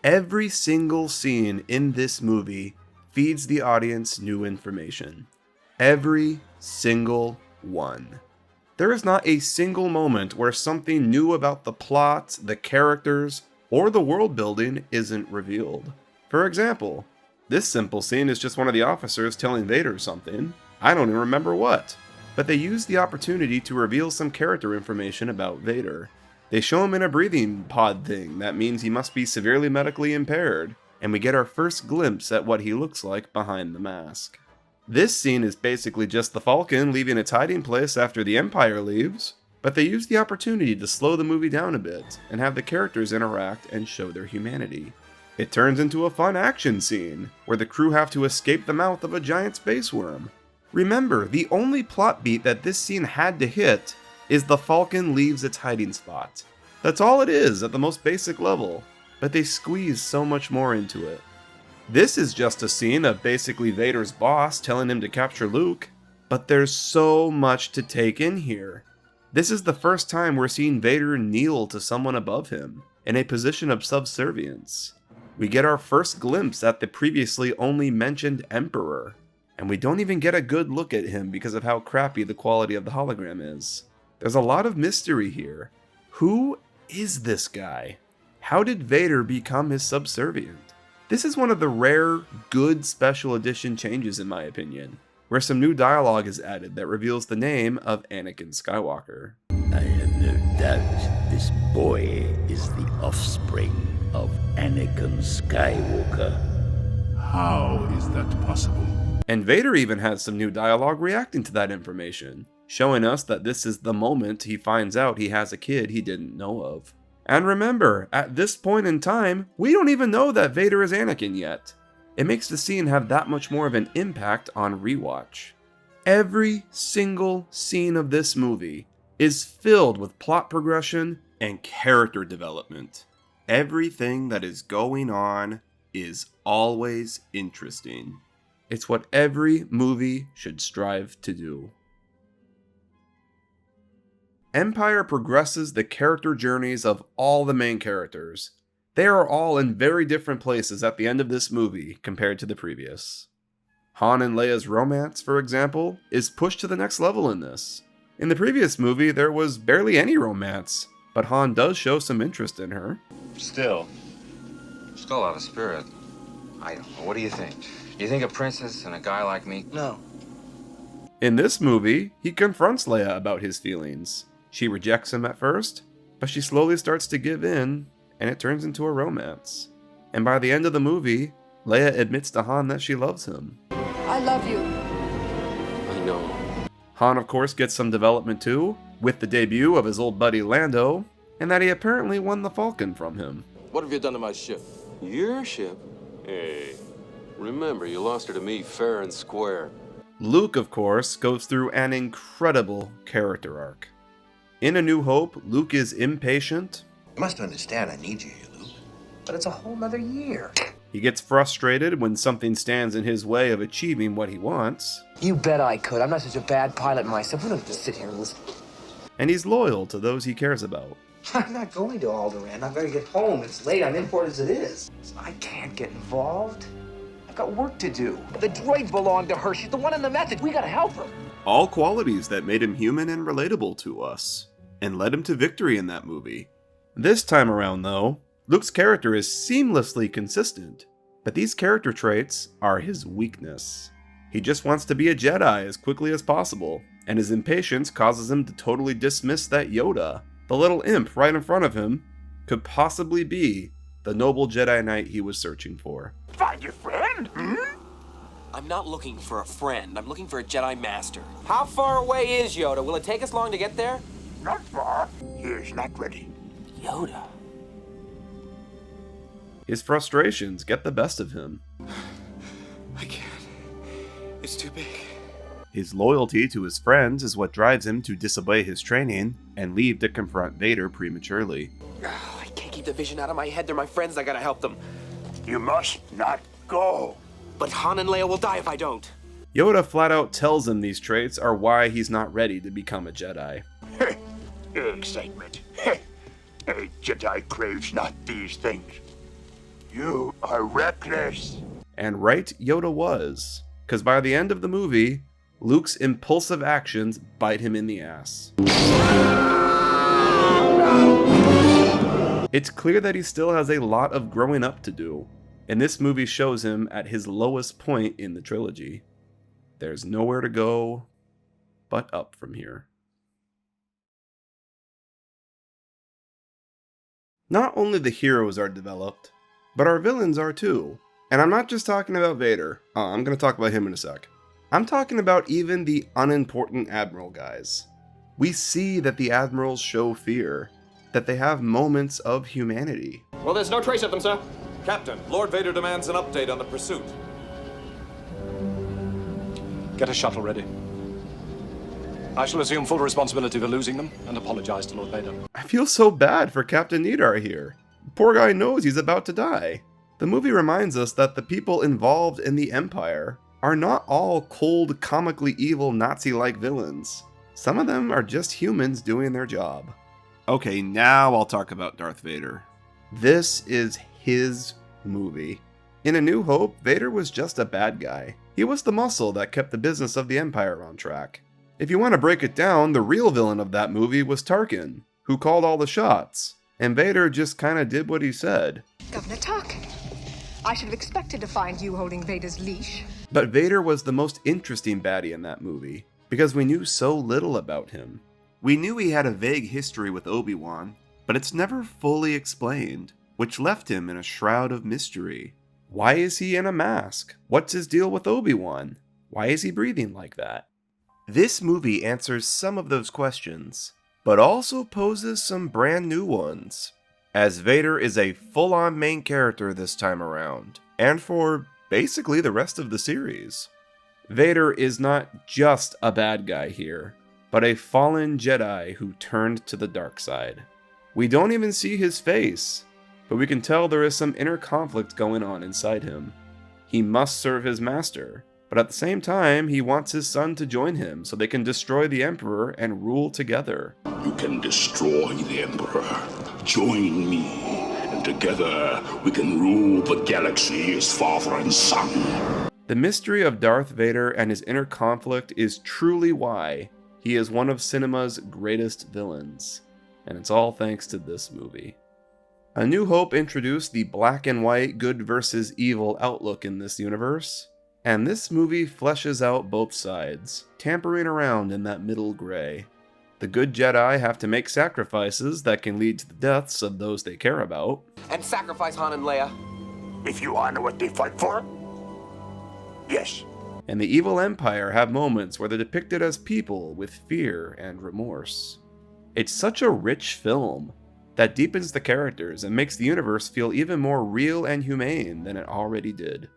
Every single scene in this movie feeds the audience new information. Every single one. There is not a single moment where something new about the plot, the characters, or the world building isn't revealed. For example, this simple scene is just one of the officers telling Vader something. I don't even remember what. But they use the opportunity to reveal some character information about Vader. They show him in a breathing pod thing that means he must be severely medically impaired, and we get our first glimpse at what he looks like behind the mask. This scene is basically just the Falcon leaving its hiding place after the Empire leaves, but they use the opportunity to slow the movie down a bit and have the characters interact and show their humanity. It turns into a fun action scene, where the crew have to escape the mouth of a giant space worm. Remember, the only plot beat that this scene had to hit is the Falcon leaves its hiding spot. That's all it is at the most basic level, but they squeeze so much more into it. This is just a scene of basically Vader's boss telling him to capture Luke, but there's so much to take in here. This is the first time we're seeing Vader kneel to someone above him, in a position of subservience. We get our first glimpse at the previously only mentioned Emperor, and we don't even get a good look at him because of how crappy the quality of the hologram is. There's a lot of mystery here. Who is this guy? How did Vader become his subservient? This is one of the rare, good special edition changes in my opinion, where some new dialogue is added that reveals the name of Anakin Skywalker. I have no doubt this boy is the offspring of Anakin Skywalker. How is that possible? And Vader even has some new dialogue reacting to that information, showing us that this is the moment he finds out he has a kid he didn't know of. And remember, at this point in time, we don't even know that Vader is Anakin yet. It makes the scene have that much more of an impact on rewatch. Every single scene of this movie is filled with plot progression and character development. Everything that is going on is always interesting. It's what every movie should strive to do. Empire progresses the character journeys of all the main characters. They are all in very different places at the end of this movie compared to the previous. Han and Leia's romance, for example, is pushed to the next level in this. In the previous movie, there was barely any romance, but Han does show some interest in her. Still, she's got a lot of spirit. I don't know. What do you think? Do you think a princess and a guy like me? No. In this movie, he confronts Leia about his feelings. She rejects him at first, but she slowly starts to give in, and it turns into a romance. And by the end of the movie, Leia admits to Han that she loves him. I love you. I know. Han, of course, gets some development too, with the debut of his old buddy Lando, and that he apparently won the Falcon from him. What have you done to my ship? Your ship? Hey, remember, you lost her to me fair and square. Luke, of course, goes through an incredible character arc. In A New Hope, Luke is impatient. You must understand I need you here, Luke. But it's a whole nother year. He gets frustrated when something stands in his way of achieving what he wants. You bet I could. I'm not such a bad pilot myself. We don't just sit here and listen. And he's loyal to those he cares about. I'm not going to Alderaan. I've got to get home. It's late. I'm in port as it is. I can't get involved. I've got work to do. The droid belonged to her. She's the one in the message. We gotta help her. All qualities that made him human and relatable to us, and led him to victory in that movie. This time around, though, Luke's character is seamlessly consistent, but these character traits are his weakness. He just wants to be a Jedi as quickly as possible, and his impatience causes him to totally dismiss that Yoda, the little imp right in front of him, could possibly be the noble Jedi Knight he was searching for. Find your friend? I'm not looking for a friend. I'm looking for a Jedi Master. How far away is Yoda? Will it take us long to get there? Not far. He is not ready. Yoda. His frustrations get the best of him. I can't. It's too big. His loyalty to his friends is what drives him to disobey his training and leave to confront Vader prematurely. Oh, I can't keep the vision out of my head. They're my friends. I gotta help them. You must not go. But Han and Leia will die if I don't. Yoda flat out tells him these traits are why he's not ready to become a Jedi. Excitement. A Jedi craves not these things. You are reckless. And right, Yoda was. Because by the end of the movie, Luke's impulsive actions bite him in the ass. It's clear that he still has a lot of growing up to do, and this movie shows him at his lowest point in the trilogy. There's nowhere to go but up from here. Not only the heroes are developed, but our villains are too. And I'm not just talking about Vader. I'm going to talk about him in a sec. I'm talking about even the unimportant Admiral guys. We see that the Admirals show fear, that they have moments of humanity. Well, there's no trace of them, sir. Captain, Lord Vader demands an update on the pursuit. Get a shuttle ready. I shall assume full responsibility for losing them and apologize to Lord Vader. I feel so bad for Captain Needar here. The poor guy knows he's about to die. The movie reminds us that the people involved in the Empire are not all cold, comically evil Nazi-like villains. Some of them are just humans doing their job. Okay, now I'll talk about Darth Vader. This is his movie. In A New Hope, Vader was just a bad guy. He was the muscle that kept the business of the Empire on track. If you want to break it down, the real villain of that movie was Tarkin, who called all the shots, and Vader just kinda did what he said. Governor Tarkin, I should have expected to find you holding Vader's leash. But Vader was the most interesting baddie in that movie, because we knew so little about him. We knew he had a vague history with Obi-Wan, but it's never fully explained, which left him in a shroud of mystery. Why is he in a mask? What's his deal with Obi-Wan? Why is he breathing like that? This movie answers some of those questions, but also poses some brand new ones, as Vader is a full-on main character this time around, and for basically the rest of the series. Vader is not just a bad guy here, but a fallen Jedi who turned to the dark side. We don't even see his face, but we can tell there is some inner conflict going on inside him. He must serve his master, but at the same time, he wants his son to join him so they can destroy the Emperor and rule together. You can destroy the Emperor. Join me, and together we can rule the galaxy as father and son. The mystery of Darth Vader and his inner conflict is truly why he is one of cinema's greatest villains, and it's all thanks to this movie. A New Hope introduced the black and white good versus evil outlook in this universe, and this movie fleshes out both sides, tampering around in that middle gray. The good Jedi have to make sacrifices that can lead to the deaths of those they care about. And sacrifice Han and Leia. If you honor what they fight for, yes. And the evil Empire have moments where they're depicted as people with fear and remorse. It's such a rich film that deepens the characters and makes the universe feel even more real and humane than it already did.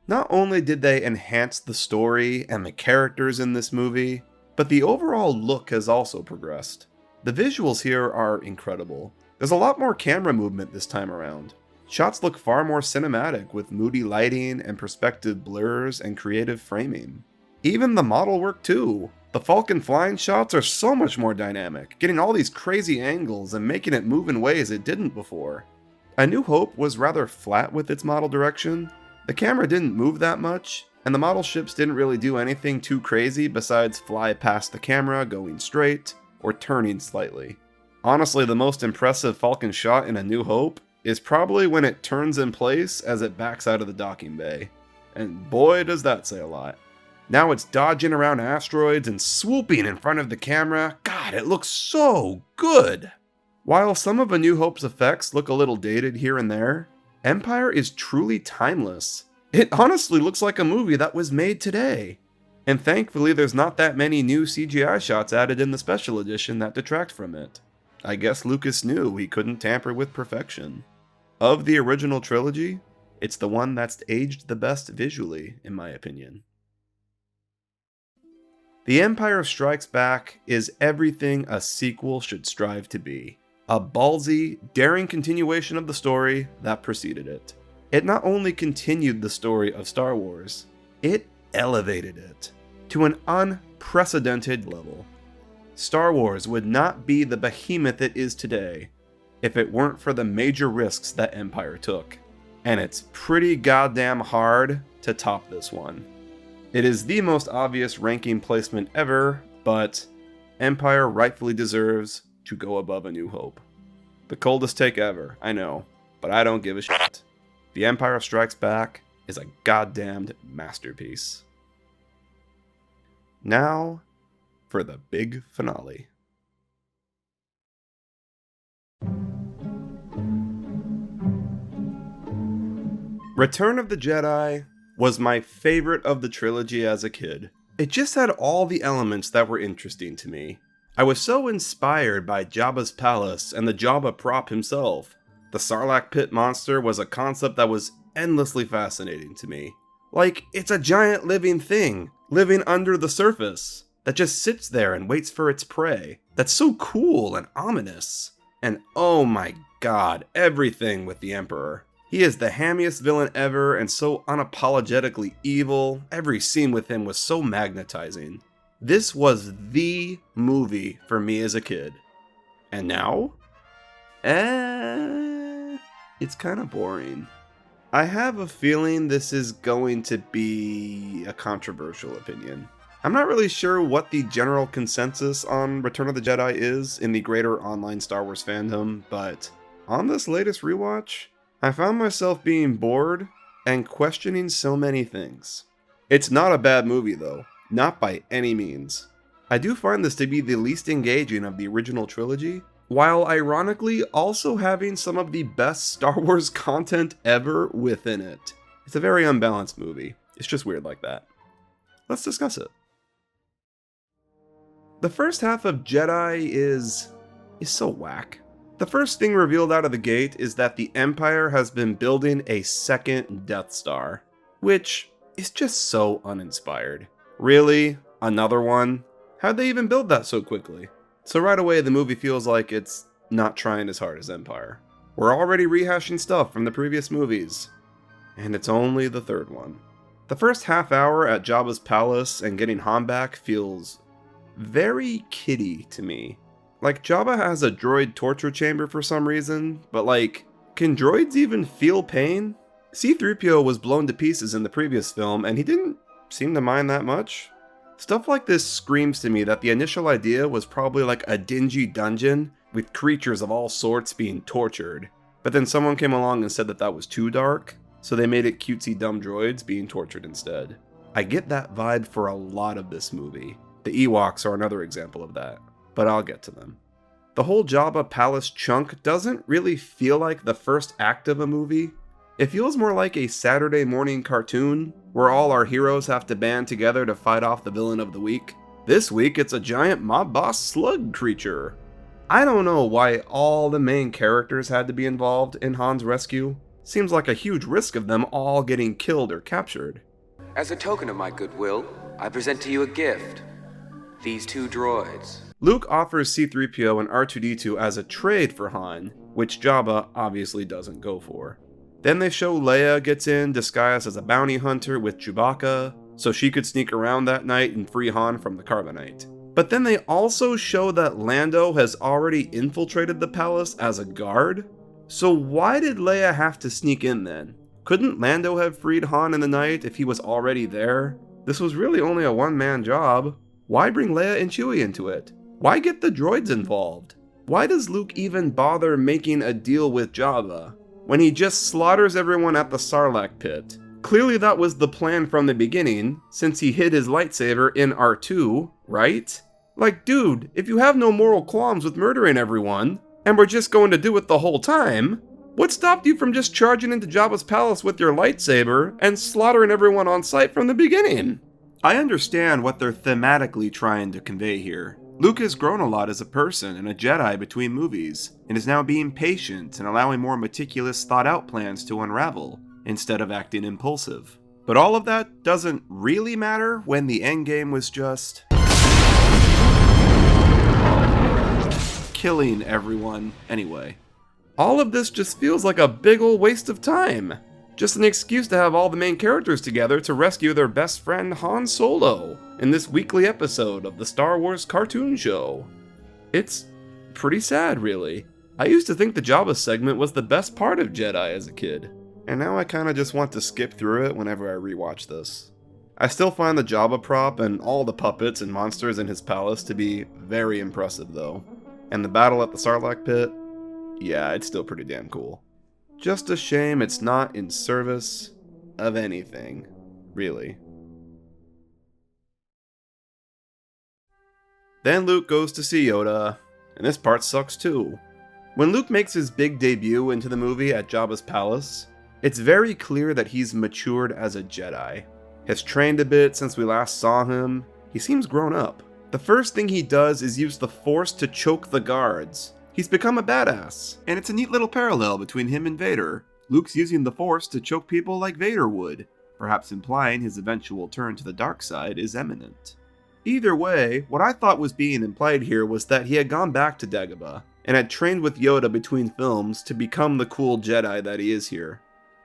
Not only did they enhance the story and the characters in this movie, but the overall look has also progressed. The visuals here are incredible. There's a lot more camera movement this time around. Shots look far more cinematic with moody lighting and perspective blurs and creative framing. Even the model work too. The Falcon flying shots are so much more dynamic, getting all these crazy angles and making it move in ways it didn't before. A New Hope was rather flat with its model direction. The camera didn't move that much, and the model ships didn't really do anything too crazy besides fly past the camera going straight or turning slightly. Honestly, the most impressive Falcon shot in A New Hope is probably when it turns in place as it backs out of the docking bay. And boy does that say a lot. Now it's dodging around asteroids and swooping in front of the camera. God, it looks so good! While some of A New Hope's effects look a little dated here and there, Empire is truly timeless. It honestly looks like a movie that was made today. And thankfully there's not that many new CGI shots added in the special edition that detract from it. I guess Lucas knew he couldn't tamper with perfection. Of the original trilogy, it's the one that's aged the best visually, in my opinion. The Empire Strikes Back is everything a sequel should strive to be. A ballsy, daring continuation of the story that preceded it. It not only continued the story of Star Wars, it elevated it to an unprecedented level. Star Wars would not be the behemoth it is today if it weren't for the major risks that Empire took. And it's pretty goddamn hard to top this one. It is the most obvious ranking placement ever, but Empire rightfully deserves to go above A New Hope. The coldest take ever, I know, but I don't give a shit. The Empire Strikes Back is a goddamned masterpiece. Now, for the big finale. Return of the Jedi was my favorite of the trilogy as a kid. It just had all the elements that were interesting to me. I was so inspired by Jabba's palace and the Jabba prop himself. The Sarlacc pit monster was a concept that was endlessly fascinating to me. Like, it's a giant living thing, living under the surface, that just sits there and waits for its prey. That's so cool and ominous. And oh my god, everything with the Emperor. He is the hammiest villain ever and so unapologetically evil. Every scene with him was so magnetizing. This was the movie for me as a kid. And now? It's kind of boring. I have a feeling this is going to be a controversial opinion. I'm not really sure what the general consensus on Return of the Jedi is in the greater online Star Wars fandom, but on this latest rewatch, I found myself being bored and questioning so many things. It's not a bad movie though, not by any means. I do find this to be the least engaging of the original trilogy, while ironically also having some of the best Star Wars content ever within it. It's a very unbalanced movie. It's just weird like that. Let's discuss it. The first half of Jedi is so whack. The first thing revealed out of the gate is that the Empire has been building a second Death Star, which is just so uninspired. Really? Another one? How'd they even build that so quickly? So right away the movie feels like it's not trying as hard as Empire. We're already rehashing stuff from the previous movies, and it's only the third one. The first half hour at Jabba's palace and getting Han back feels very kiddie to me. Like, Jabba has a droid torture chamber for some reason, but like, can droids even feel pain? C-3PO was blown to pieces in the previous film, and he didn't seem to mind that much. Stuff like this screams to me that the initial idea was probably like a dingy dungeon with creatures of all sorts being tortured, but then someone came along and said that that was too dark, so they made it cutesy dumb droids being tortured instead. I get that vibe for a lot of this movie. The Ewoks are another example of that, but I'll get to them. The whole Jabba Palace chunk doesn't really feel like the first act of a movie. It feels more like a Saturday morning cartoon, where all our heroes have to band together to fight off the villain of the week. This week it's a giant mob boss slug creature. I don't know why all the main characters had to be involved in Han's rescue. Seems like a huge risk of them all getting killed or captured. As a token of my goodwill, I present to you a gift. These two droids. Luke offers C-3PO and R2-D2 as a trade for Han, which Jabba obviously doesn't go for. Then they show Leia gets in disguised as a bounty hunter with Chewbacca, so she could sneak around that night and free Han from the Carbonite. But then they also show that Lando has already infiltrated the palace as a guard. So why did Leia have to sneak in then? Couldn't Lando have freed Han in the night if he was already there? This was really only a one-man job. Why bring Leia and Chewie into it? Why get the droids involved? Why does Luke even bother making a deal with Jabba when he just slaughters everyone at the Sarlacc pit? Clearly that was the plan from the beginning, since he hid his lightsaber in R2, right? Like, dude, if you have no moral qualms with murdering everyone, and we're just going to do it the whole time, what stopped you from just charging into Jabba's palace with your lightsaber and slaughtering everyone on sight from the beginning? I understand what they're thematically trying to convey here. Luke has grown a lot as a person and a Jedi between movies, and is now being patient and allowing more meticulous, thought-out plans to unravel, instead of acting impulsive. But all of that doesn't really matter when the endgame was just killing everyone anyway. All of this just feels like a big ol' waste of time. Just an excuse to have all the main characters together to rescue their best friend Han Solo in this weekly episode of the Star Wars cartoon show. It's pretty sad, really. I used to think the Jabba segment was the best part of Jedi as a kid, and now I kinda just want to skip through it whenever I rewatch this. I still find the Jabba prop and all the puppets and monsters in his palace to be very impressive though. And the battle at the Sarlacc pit, yeah, it's still pretty damn cool. Just a shame it's not in service of anything, really. Then Luke goes to see Yoda, and this part sucks too. When Luke makes his big debut into the movie at Jabba's palace, it's very clear that he's matured as a Jedi. Has trained a bit since we last saw him. He seems grown up. The first thing he does is use the Force to choke the guards. He's become a badass, and it's a neat little parallel between him and Vader. Luke's using the Force to choke people like Vader would, perhaps implying his eventual turn to the dark side is imminent. Either way, what I thought was being implied here was that he had gone back to Dagobah, and had trained with Yoda between films to become the cool Jedi that he is here.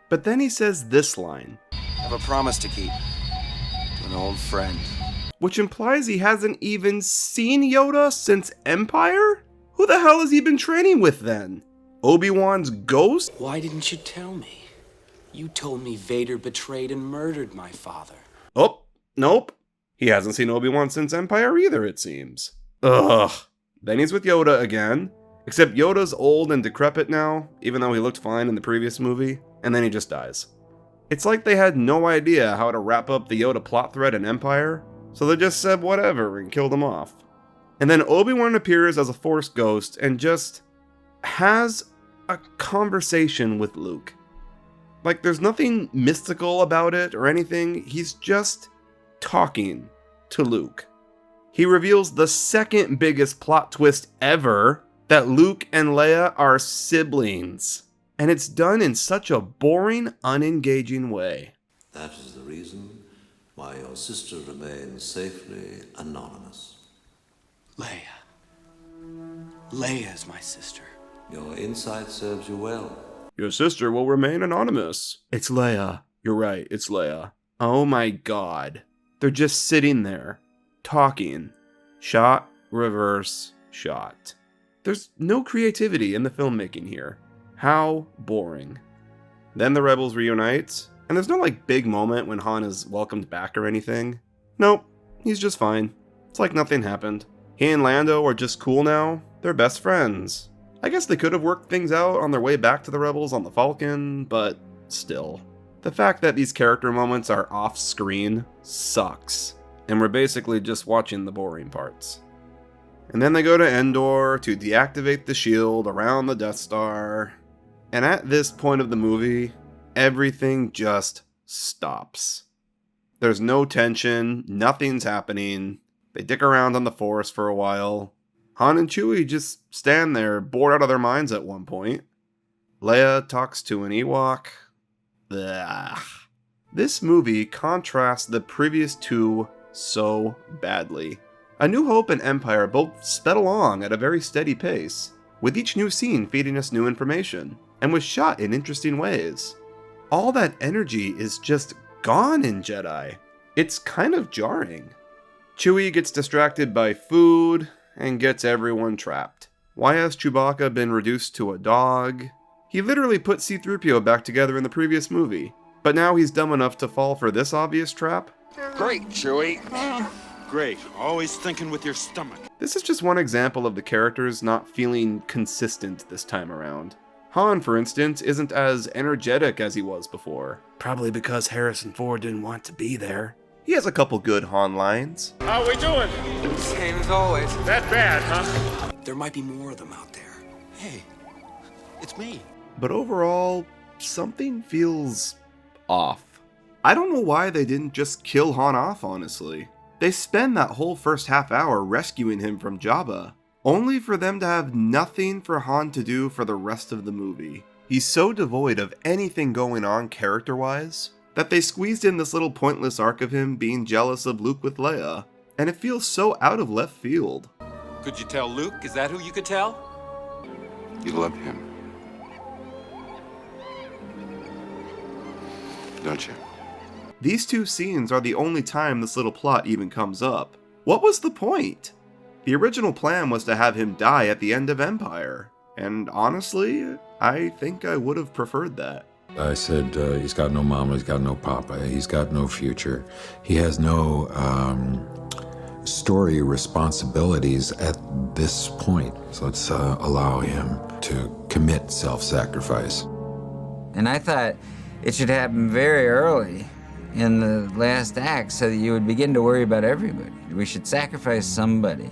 But then he says this line. I have a promise to keep. To an old friend. Which implies he hasn't even seen Yoda since Empire? Who the hell has he been training with then? Obi-Wan's ghost? Why didn't you tell me? You told me Vader betrayed and murdered my father. Oh, nope. He hasn't seen Obi-Wan since Empire either, it seems. Ugh. Then he's with Yoda again. Except Yoda's old and decrepit now, even though he looked fine in the previous movie, and then he just dies. It's like they had no idea how to wrap up the Yoda plot thread in Empire, so they just said whatever and killed him off. And then Obi-Wan appears as a Force ghost and just has a conversation with Luke. Like, there's nothing mystical about it or anything, he's just talking to Luke. He reveals the second biggest plot twist ever, that Luke and Leia are siblings. And it's done in such a boring, unengaging way. That is the reason why your sister remains safely anonymous. Leia. Leia is my sister. Your insight serves you well. Your sister will remain anonymous. It's Leia. You're right, it's Leia. Oh my god. They're just sitting there, talking. Shot, reverse, shot. There's no creativity in the filmmaking here. How boring. Then the rebels reunite, and there's no like big moment when Han is welcomed back or anything. Nope, he's just fine. It's like nothing happened. He and Lando are just cool now. They're best friends. I guess they could have worked things out on their way back to the rebels on the Falcon, but still. The fact that these character moments are off screen sucks, and we're basically just watching the boring parts. And then they go to Endor to deactivate the shield around the Death Star. And at this point of the movie, everything just stops. There's no tension, nothing's happening. They dick around on the Force for a while. Han and Chewie just stand there, bored out of their minds at one point. Leia talks to an Ewok. Ugh. This movie contrasts the previous two so badly. A New Hope and Empire both sped along at a very steady pace, with each new scene feeding us new information, and was shot in interesting ways. All that energy is just gone in Jedi. It's kind of jarring. Chewie gets distracted by food and gets everyone trapped. Why has Chewbacca been reduced to a dog? He literally put C-3PO back together in the previous movie, but now he's dumb enough to fall for this obvious trap? Great, Chewie. Great. Always thinking with your stomach. This is just one example of the characters not feeling consistent this time around. Han, for instance, isn't as energetic as he was before. Probably because Harrison Ford didn't want to be there. He has a couple good Han lines. How we doing? Same as always. That bad, huh? There might be more of them out there. Hey, it's me. But overall, something feels off. I don't know why they didn't just kill Han off, honestly. They spend that whole first half hour rescuing him from Jabba, only for them to have nothing for Han to do for the rest of the movie. He's so devoid of anything going on character-wise, that they squeezed in this little pointless arc of him being jealous of Luke with Leia, and it feels so out of left field. Could you tell Luke? Is that who you could tell? You love him. don't you? These two scenes are the only time this little plot even comes up. What was the point? The original plan was to have him die at the end of Empire, and honestly, I think I would have preferred that. I said, he's got no mama, he's got no papa, he's got no future. He has no story responsibilities at this point. So let's allow him to commit self-sacrifice. And I thought it should happen very early in the last act so that you would begin to worry about everybody. We should sacrifice somebody.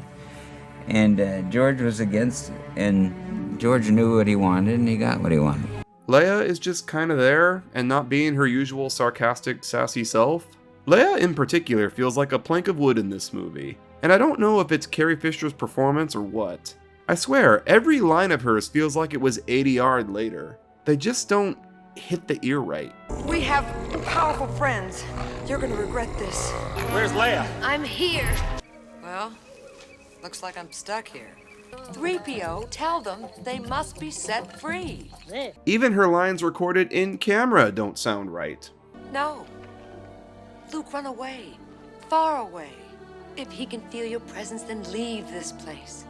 And George was against it. And George knew what he wanted, and he got what he wanted. Leia is just kind of there and not being her usual sarcastic, sassy self. Leia in particular feels like a plank of wood in this movie, and I don't know if it's Carrie Fisher's performance or what. I swear, every line of hers feels like it was 80 yards later. They just don't hit the ear right. We have powerful friends. You're gonna regret this. Where's Leia? I'm here. Well, looks like I'm stuck here. 3PO, tell them they must be set free. Even her lines recorded in camera don't sound right. No. Luke, run away. Far away. If he can feel your presence, then leave this place.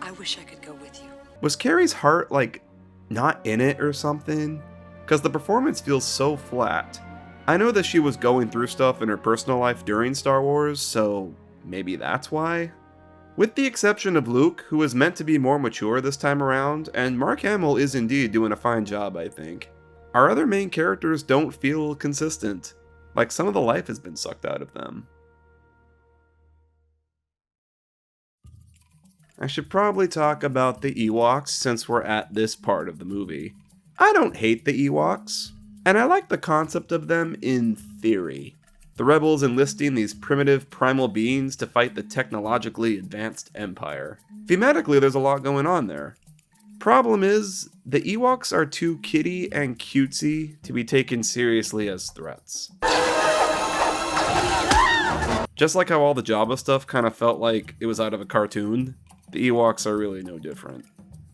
I wish I could go with you. Was Carrie's heart, like, not in it or something? Because the performance feels so flat. I know that she was going through stuff in her personal life during Star Wars, so maybe that's why? With the exception of Luke, who is meant to be more mature this time around, and Mark Hamill is indeed doing a fine job, I think. Our other main characters don't feel consistent, like some of the life has been sucked out of them. I should probably talk about the Ewoks since we're at this part of the movie. I don't hate the Ewoks, and I like the concept of them in theory. The rebels enlisting these primitive primal beings to fight the technologically advanced Empire. Thematically, there's a lot going on there. Problem is, the Ewoks are too kiddie and cutesy to be taken seriously as threats. Just like how all the Jabba stuff kind of felt like it was out of a cartoon, the Ewoks are really no different.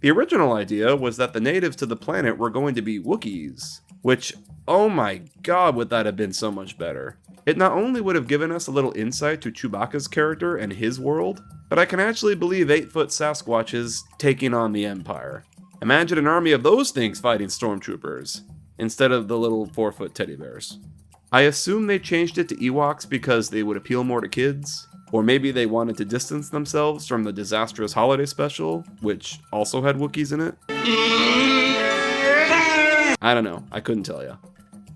The original idea was that the natives to the planet were going to be Wookiees, which, oh my god, would that have been so much better. It not only would have given us a little insight to Chewbacca's character and his world, but I can actually believe 8-foot Sasquatches taking on the Empire. Imagine an army of those things fighting stormtroopers, instead of the little 4-foot teddy bears. I assume they changed it to Ewoks because they would appeal more to kids, or maybe they wanted to distance themselves from the disastrous holiday special, which also had Wookiees in it. I don't know, I couldn't tell ya.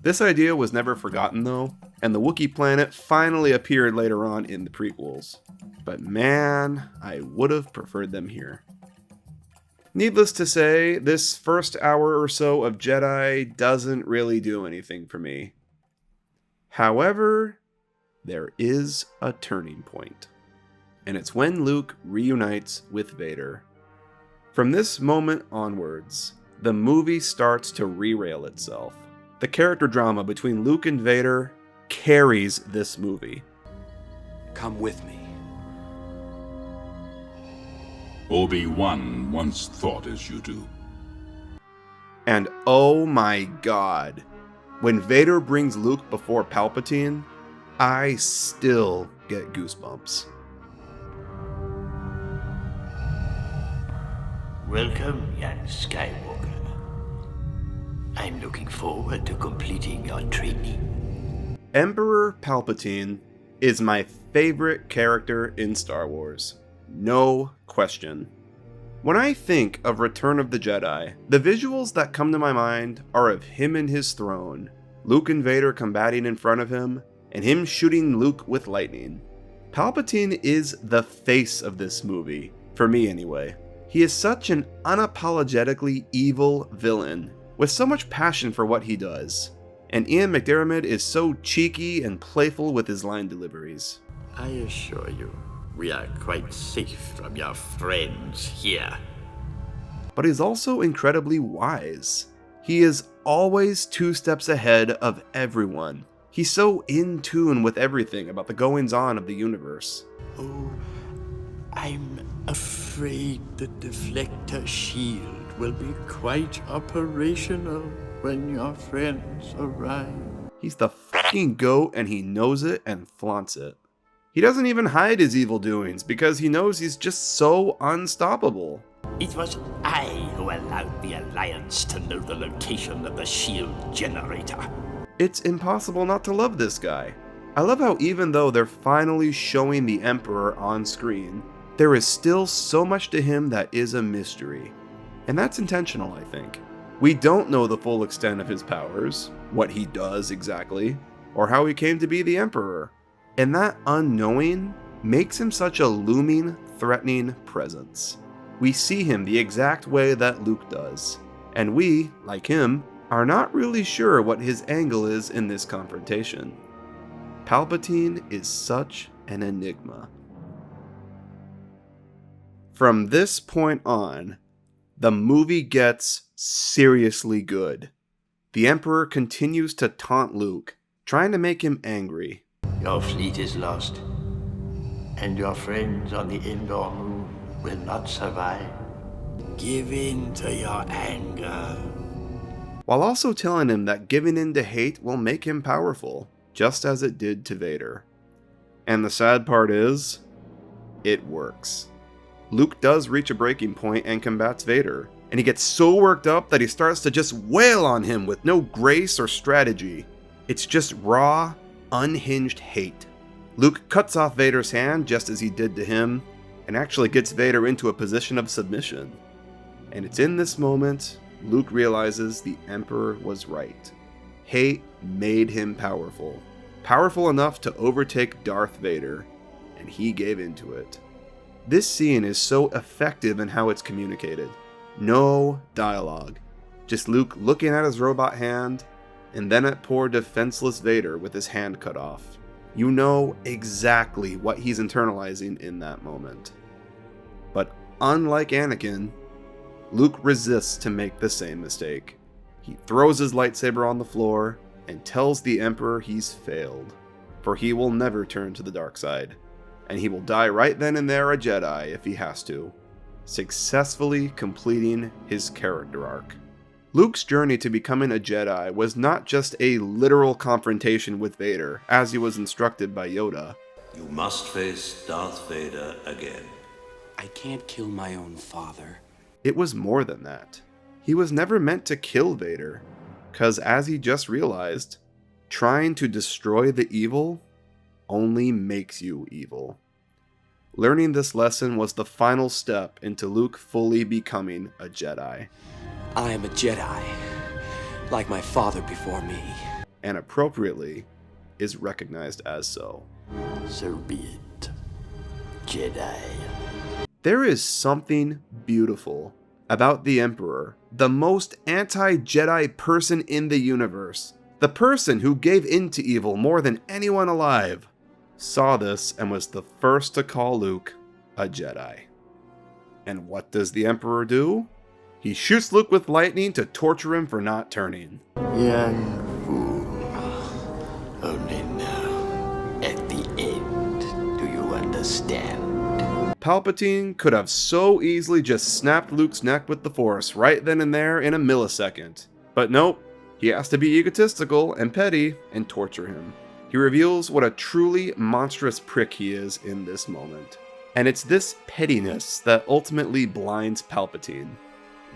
This idea was never forgotten though, and the Wookiee planet finally appeared later on in the prequels. But man, I would have preferred them here. Needless to say, this first hour or so of Jedi doesn't really do anything for me. However, there is a turning point, and it's when Luke reunites with Vader. From this moment onwards, the movie starts to re-rail itself. The character drama between Luke and Vader carries this movie. Come with me. Obi-Wan once thought as you do. And oh my god, when Vader brings Luke before Palpatine, I still get goosebumps. Welcome, young Skywalker. I'm looking forward to completing your training. Emperor Palpatine is my favorite character in Star Wars. No question. When I think of Return of the Jedi, the visuals that come to my mind are of him and his throne, Luke and Vader combating in front of him, and him shooting Luke with lightning. Palpatine is the face of this movie, for me anyway. He is such an unapologetically evil villain, with so much passion for what he does. And Ian McDiarmid is so cheeky and playful with his line deliveries. I assure you, we are quite safe from your friends here. But he's also incredibly wise. He is always 2 steps ahead of everyone. He's so in tune with everything about the goings-on of the universe. Oh, I'm afraid the deflector shield will be quite operational when your friends arrive. He's the fucking GOAT and he knows it and flaunts it. He doesn't even hide his evil doings because he knows he's just so unstoppable. It was I who allowed the Alliance to know the location of the shield generator. It's impossible not to love this guy. I love how even though they're finally showing the Emperor on screen, there is still so much to him that is a mystery. And that's intentional, I think. We don't know the full extent of his powers, what he does exactly, or how he came to be the Emperor. And that unknowing makes him such a looming, threatening presence. We see him the exact way that Luke does, and we, like him, are not really sure what his angle is in this confrontation. Palpatine is such an enigma. From this point on, the movie gets seriously good. The Emperor continues to taunt Luke, trying to make him angry. Your fleet is lost, and your friends on the indoor moon will not survive. Give in to your anger. While also telling him that giving in to hate will make him powerful, just as it did to Vader. And the sad part is, it works. Luke does reach a breaking point and combats Vader, and he gets so worked up that he starts to just wail on him with no grace or strategy. It's just raw, unhinged hate. Luke cuts off Vader's hand just as he did to him, and actually gets Vader into a position of submission. And it's in this moment Luke realizes the Emperor was right. Hate made him powerful. Powerful enough to overtake Darth Vader, and he gave into it. This scene is so effective in how it's communicated. No dialogue. Just Luke looking at his robot hand, and then at poor defenseless Vader with his hand cut off. You know exactly what he's internalizing in that moment. But unlike Anakin, Luke resists to make the same mistake. He throws his lightsaber on the floor and tells the Emperor he's failed, for he will never turn to the dark side, and he will die right then and there a Jedi if he has to, successfully completing his character arc. Luke's journey to becoming a Jedi was not just a literal confrontation with Vader, as he was instructed by Yoda. You must face Darth Vader again. I can't kill my own father. It was more than that. He was never meant to kill Vader, because as he just realized, trying to destroy the evil only makes you evil. Learning this lesson was the final step into Luke fully becoming a Jedi. I am a Jedi, like my father before me. And appropriately, is recognized as so. So be it, Jedi. There is something beautiful about the Emperor, the most anti-Jedi person in the universe. The person who gave in to evil more than anyone alive, saw this and was the first to call Luke a Jedi. And what does the Emperor do? He shoots Luke with lightning to torture him for not turning. Young fool. Only now, at the end, do you understand? Palpatine could have so easily just snapped Luke's neck with the Force right then and there in a millisecond. But nope, he has to be egotistical and petty and torture him. He reveals what a truly monstrous prick he is in this moment. And it's this pettiness that ultimately blinds Palpatine.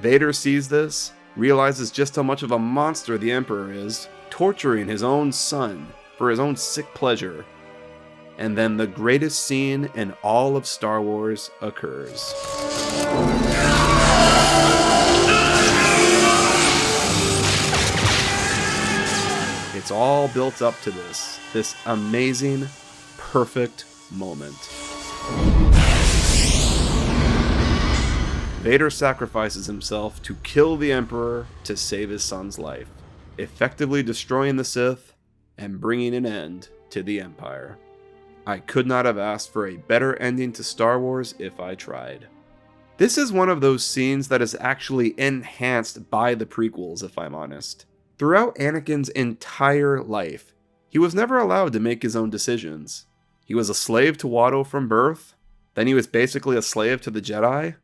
Vader sees this, realizes just how much of a monster the Emperor is, torturing his own son for his own sick pleasure. And then the greatest scene in all of Star Wars occurs. It's all built up to this amazing, perfect moment. Vader sacrifices himself to kill the Emperor to save his son's life, effectively destroying the Sith and bringing an end to the Empire. I could not have asked for a better ending to Star Wars if I tried. This is one of those scenes that is actually enhanced by the prequels, if I'm honest. Throughout Anakin's entire life, he was never allowed to make his own decisions. He was a slave to Watto from birth, then he was basically a slave to the Jedi,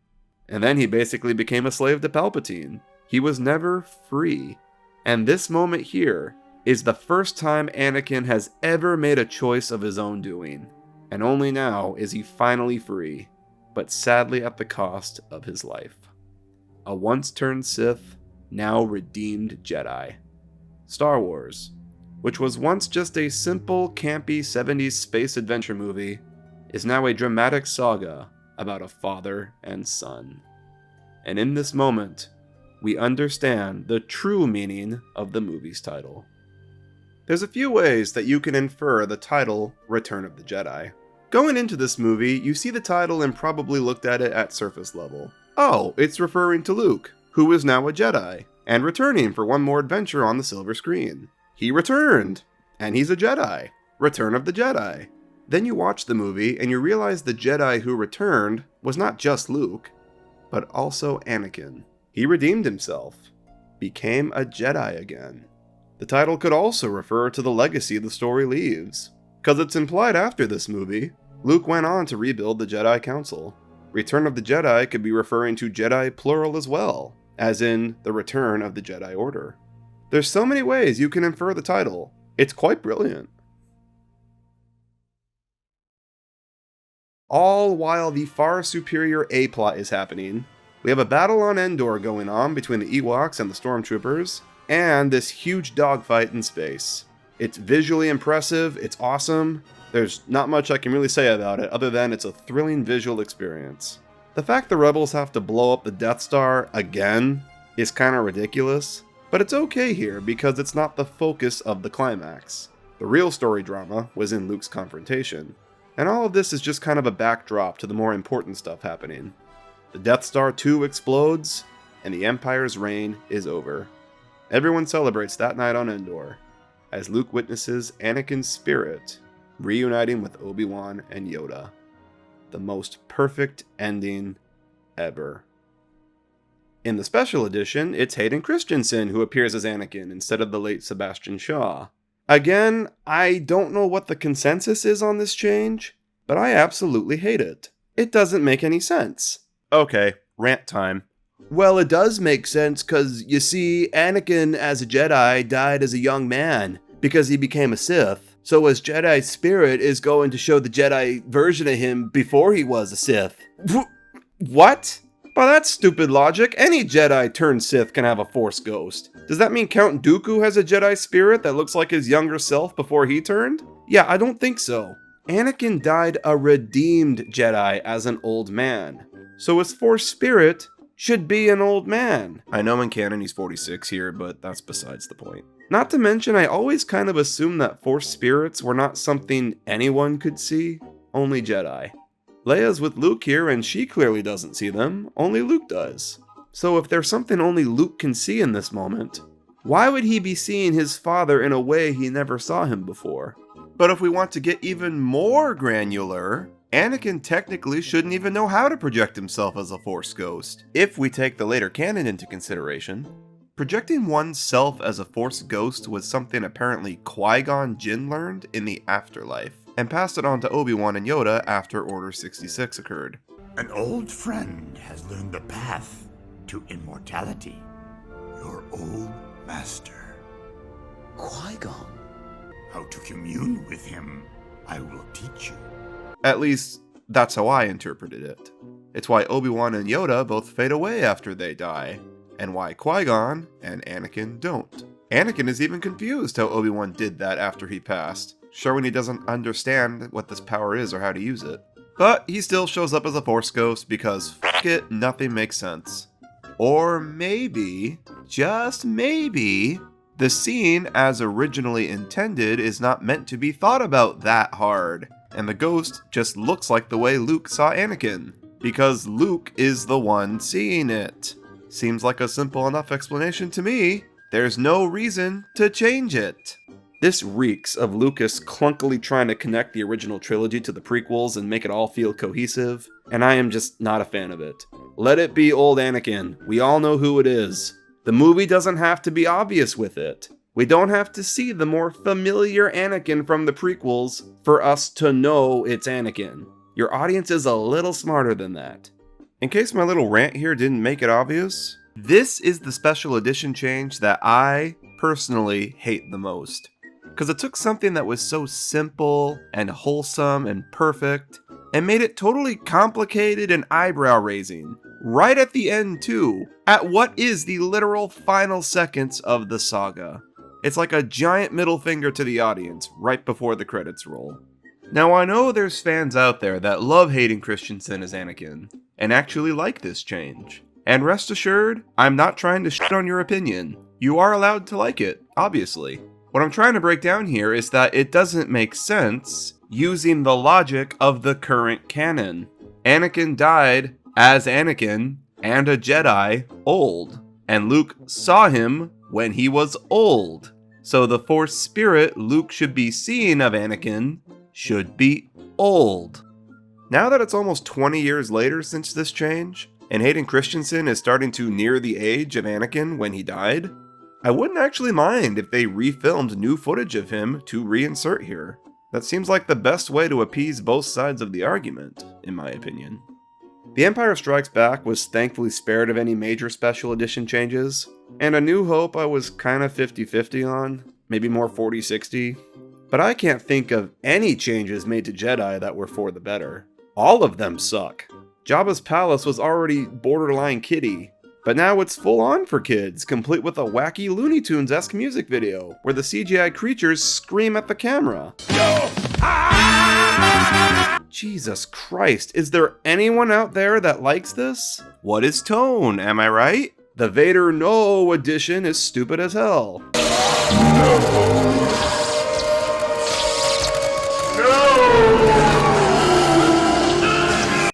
and then he basically became a slave to Palpatine. He was never free. And this moment here is the first time Anakin has ever made a choice of his own doing, and only now is he finally free, but sadly at the cost of his life. A once turned Sith, now redeemed Jedi. Star Wars, which was once just a simple, campy 70s space adventure movie, is now a dramatic saga about a father and son. And in this moment, we understand the true meaning of the movie's title. There's a few ways that you can infer the title Return of the Jedi. Going into this movie, you see the title and probably looked at it at surface level. Oh, it's referring to Luke, who is now a Jedi, and returning for one more adventure on the silver screen. He returned, and he's a Jedi. Return of the Jedi. Then you watch the movie and you realize the Jedi who returned was not just Luke, but also Anakin. He redeemed himself, became a Jedi again. The title could also refer to the legacy the story leaves, because it's implied after this movie, Luke went on to rebuild the Jedi Council. Return of the Jedi could be referring to Jedi plural as well, as in the return of the Jedi Order. There's so many ways you can infer the title. It's quite brilliant. All while the far superior A-plot is happening, we have a battle on Endor going on between the Ewoks and the Stormtroopers, and this huge dogfight in space. It's visually impressive, it's awesome. There's not much I can really say about it other than it's a thrilling visual experience. The fact the Rebels have to blow up the Death Star again is kinda ridiculous, but it's okay here because it's not the focus of the climax. The real story drama was in Luke's confrontation, and all of this is just kind of a backdrop to the more important stuff happening. The Death Star 2 explodes, and the Empire's reign is over. Everyone celebrates that night on Endor, as Luke witnesses Anakin's spirit reuniting with Obi-Wan and Yoda. The most perfect ending ever. In the special edition, it's Hayden Christensen who appears as Anakin instead of the late Sebastian Shaw. Again, I don't know what the consensus is on this change, but I absolutely hate it. It doesn't make any sense. Okay, rant time. Well, it does make sense because, you see, Anakin as a Jedi died as a young man because he became a Sith. So his Jedi spirit is going to show the Jedi version of him before he was a Sith. What? By that stupid logic, any Jedi turned Sith can have a Force ghost. Does that mean Count Dooku has a Jedi spirit that looks like his younger self before he turned? Yeah, I don't think so. Anakin died a redeemed Jedi as an old man. So his Force spirit should be an old man. I know in canon he's 46 here, but that's besides the point. Not to mention, I always kind of assumed that Force spirits were not something anyone could see, only Jedi. Leia's with Luke here and she clearly doesn't see them, only Luke does. So if there's something only Luke can see in this moment, why would he be seeing his father in a way he never saw him before? But if we want to get even more granular, Anakin technically shouldn't even know how to project himself as a Force ghost. If we take the later canon into consideration, projecting oneself as a Force ghost was something apparently Qui-Gon Jinn learned in the afterlife, and passed it on to Obi-Wan and Yoda after Order 66 occurred. An old friend has learned the path to immortality. Your old master, Qui-Gon. How to commune with him, I will teach you. At least, that's how I interpreted it. It's why Obi-Wan and Yoda both fade away after they die, and why Qui-Gon and Anakin don't. Anakin is even confused how Obi-Wan did that after he passed, showing he doesn't understand what this power is or how to use it. But he still shows up as a Force ghost because fuck it, nothing makes sense. Or maybe, just maybe, the scene as originally intended is not meant to be thought about that hard, and the ghost just looks like the way Luke saw Anakin, because Luke is the one seeing it. Seems like a simple enough explanation to me. There's no reason to change it. This reeks of Lucas clunkily trying to connect the original trilogy to the prequels and make it all feel cohesive, and I am just not a fan of it. Let it be old Anakin. We all know who it is. The movie doesn't have to be obvious with it. We don't have to see the more familiar Anakin from the prequels for us to know it's Anakin. Your audience is a little smarter than that. In case my little rant here didn't make it obvious, this is the special edition change that I personally hate the most. Because it took something that was so simple and wholesome and perfect and made it totally complicated and eyebrow raising. Right at the end too, at what is the literal final seconds of the saga. It's like a giant middle finger to the audience right before the credits roll. Now I know there's fans out there that love Hayden Christensen as Anakin, and actually like this change. And rest assured, I'm not trying to shit on your opinion. You are allowed to like it, obviously. What I'm trying to break down here is that it doesn't make sense using the logic of the current canon. Anakin died as Anakin and a Jedi old, and Luke saw him when he was old. So the Force spirit Luke should be seeing of Anakin should be old. Now that it's almost 20 years later since this change, and Hayden Christensen is starting to near the age of Anakin when he died, I wouldn't actually mind if they refilmed new footage of him to reinsert here. That seems like the best way to appease both sides of the argument, in my opinion. The Empire Strikes Back was thankfully spared of any major special edition changes, and A New Hope I was kinda 50-50 on, maybe more 40-60, but I can't think of any changes made to Jedi that were for the better. All of them suck. Jabba's palace was already borderline kiddie, but now it's full on for kids, complete with a wacky Looney Tunes-esque music video, where the CGI creatures scream at the camera. Jesus Christ, is there anyone out there that likes this? What is tone, am I right? The Vader No edition is stupid as hell.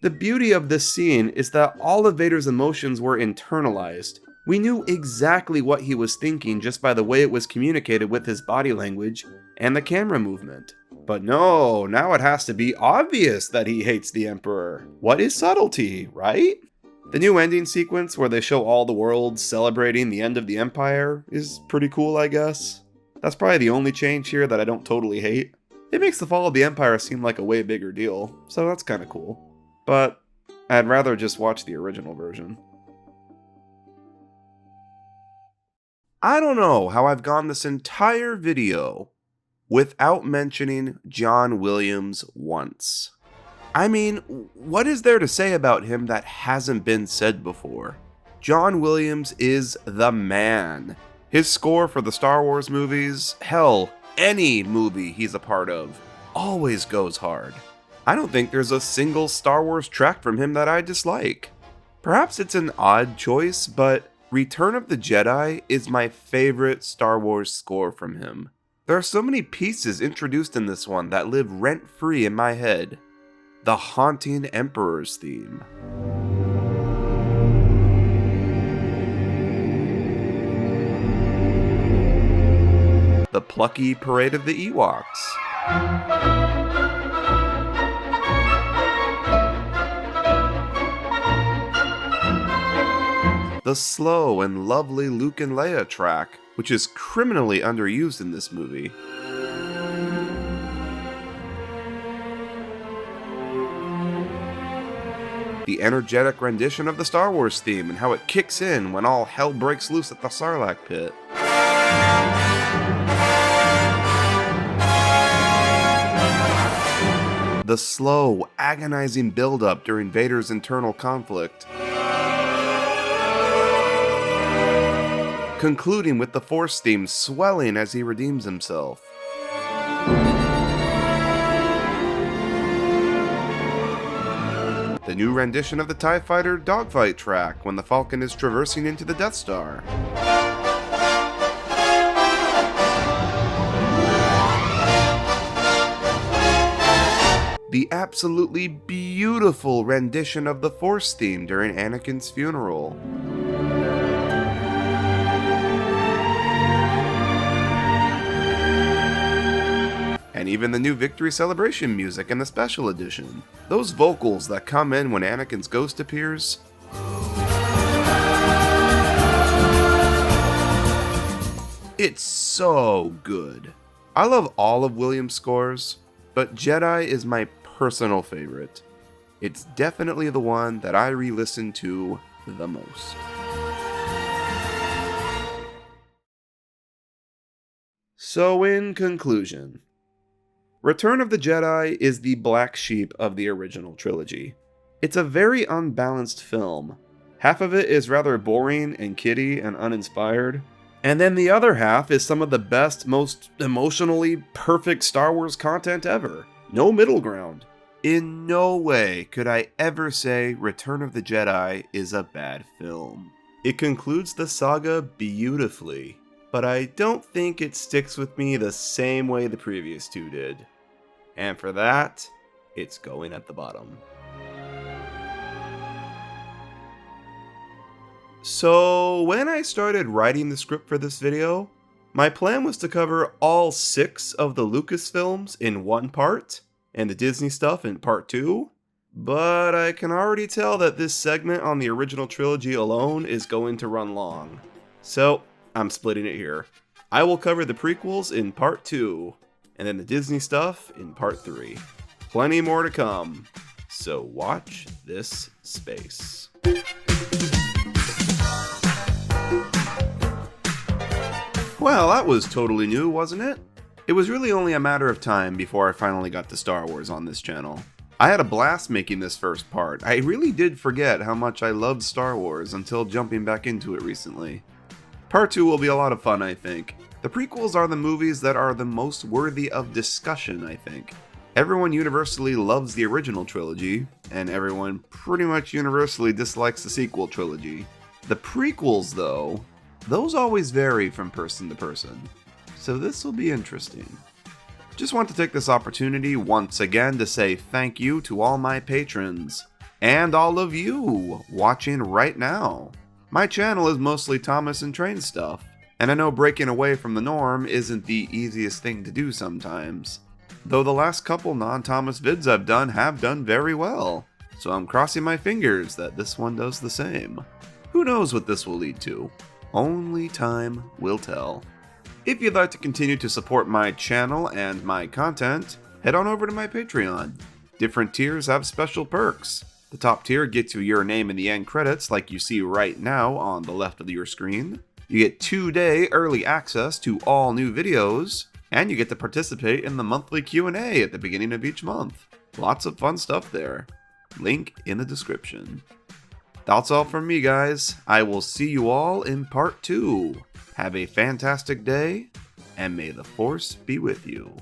The beauty of this scene is that all of Vader's emotions were internalized. We knew exactly what he was thinking just by the way it was communicated with his body language and the camera movement. But no, now it has to be obvious that he hates the Emperor. What is subtlety, right? The new ending sequence where they show all the worlds celebrating the end of the Empire is pretty cool, I guess. That's probably the only change here that I don't totally hate. It makes the fall of the Empire seem like a way bigger deal, so that's kinda cool. But I'd rather just watch the original version. I don't know how I've gone this entire video without mentioning John Williams once. I mean, what is there to say about him that hasn't been said before? John Williams is the man. His score for the Star Wars movies, hell, any movie he's a part of, always goes hard. I don't think there's a single Star Wars track from him that I dislike. Perhaps it's an odd choice, but Return of the Jedi is my favorite Star Wars score from him. There are so many pieces introduced in this one that live rent-free in my head. The haunting Emperor's theme. The plucky Parade of the Ewoks. The slow and lovely Luke and Leia track, which is criminally underused in this movie. The energetic rendition of the Star Wars theme and how it kicks in when all hell breaks loose at the Sarlacc pit. The slow, agonizing build-up during Vader's internal conflict. Concluding with the Force theme swelling as he redeems himself. The new rendition of the TIE Fighter dogfight track when the Falcon is traversing into the Death Star. The absolutely beautiful rendition of the Force theme during Anakin's funeral. And even the new Victory Celebration music in the special edition. Those vocals that come in when Anakin's ghost appears. It's so good. I love all of Williams' scores, but Jedi is my personal favorite. It's definitely the one that I re-listen to the most. So in conclusion, Return of the Jedi is the black sheep of the original trilogy. It's a very unbalanced film. Half of it is rather boring and kiddie and uninspired, and then the other half is some of the best, most emotionally perfect Star Wars content ever. No middle ground. In no way could I ever say Return of the Jedi is a bad film. It concludes the saga beautifully, but I don't think it sticks with me the same way the previous two did. And for that, it's going at the bottom. So when I started writing the script for this video, my plan was to cover all 6 of the Lucas films in one part, and the Disney stuff in part 2, but I can already tell that this segment on the original trilogy alone is going to run long. So I'm splitting it here. I will cover the prequels in part 2, and then the Disney stuff in part 3. Plenty more to come, so watch this space. Well, that was totally new, wasn't it? It was really only a matter of time before I finally got to Star Wars on this channel. I had a blast making this first part. I really did forget how much I loved Star Wars until jumping back into it recently. Part 2 will be a lot of fun, I think. The prequels are the movies that are the most worthy of discussion, I think. Everyone universally loves the original trilogy, and everyone pretty much universally dislikes the sequel trilogy. The prequels, though, those always vary from person to person, so this will be interesting. Just want to take this opportunity once again to say thank you to all my patrons, and all of you watching right now. My channel is mostly Thomas and Train stuff, and I know breaking away from the norm isn't the easiest thing to do sometimes, though the last couple non-Thomas vids I've done have done very well, so I'm crossing my fingers that this one does the same. Who knows what this will lead to? Only time will tell. If you'd like to continue to support my channel and my content, head on over to my Patreon. Different tiers have special perks. The top tier gets you your name in the end credits like you see right now on the left of your screen. You get 2-day early access to all new videos, and you get to participate in the monthly Q&A at the beginning of each month. Lots of fun stuff there. Link in the description. That's all from me, guys. I will see you all in part 2. Have a fantastic day, and may the Force be with you.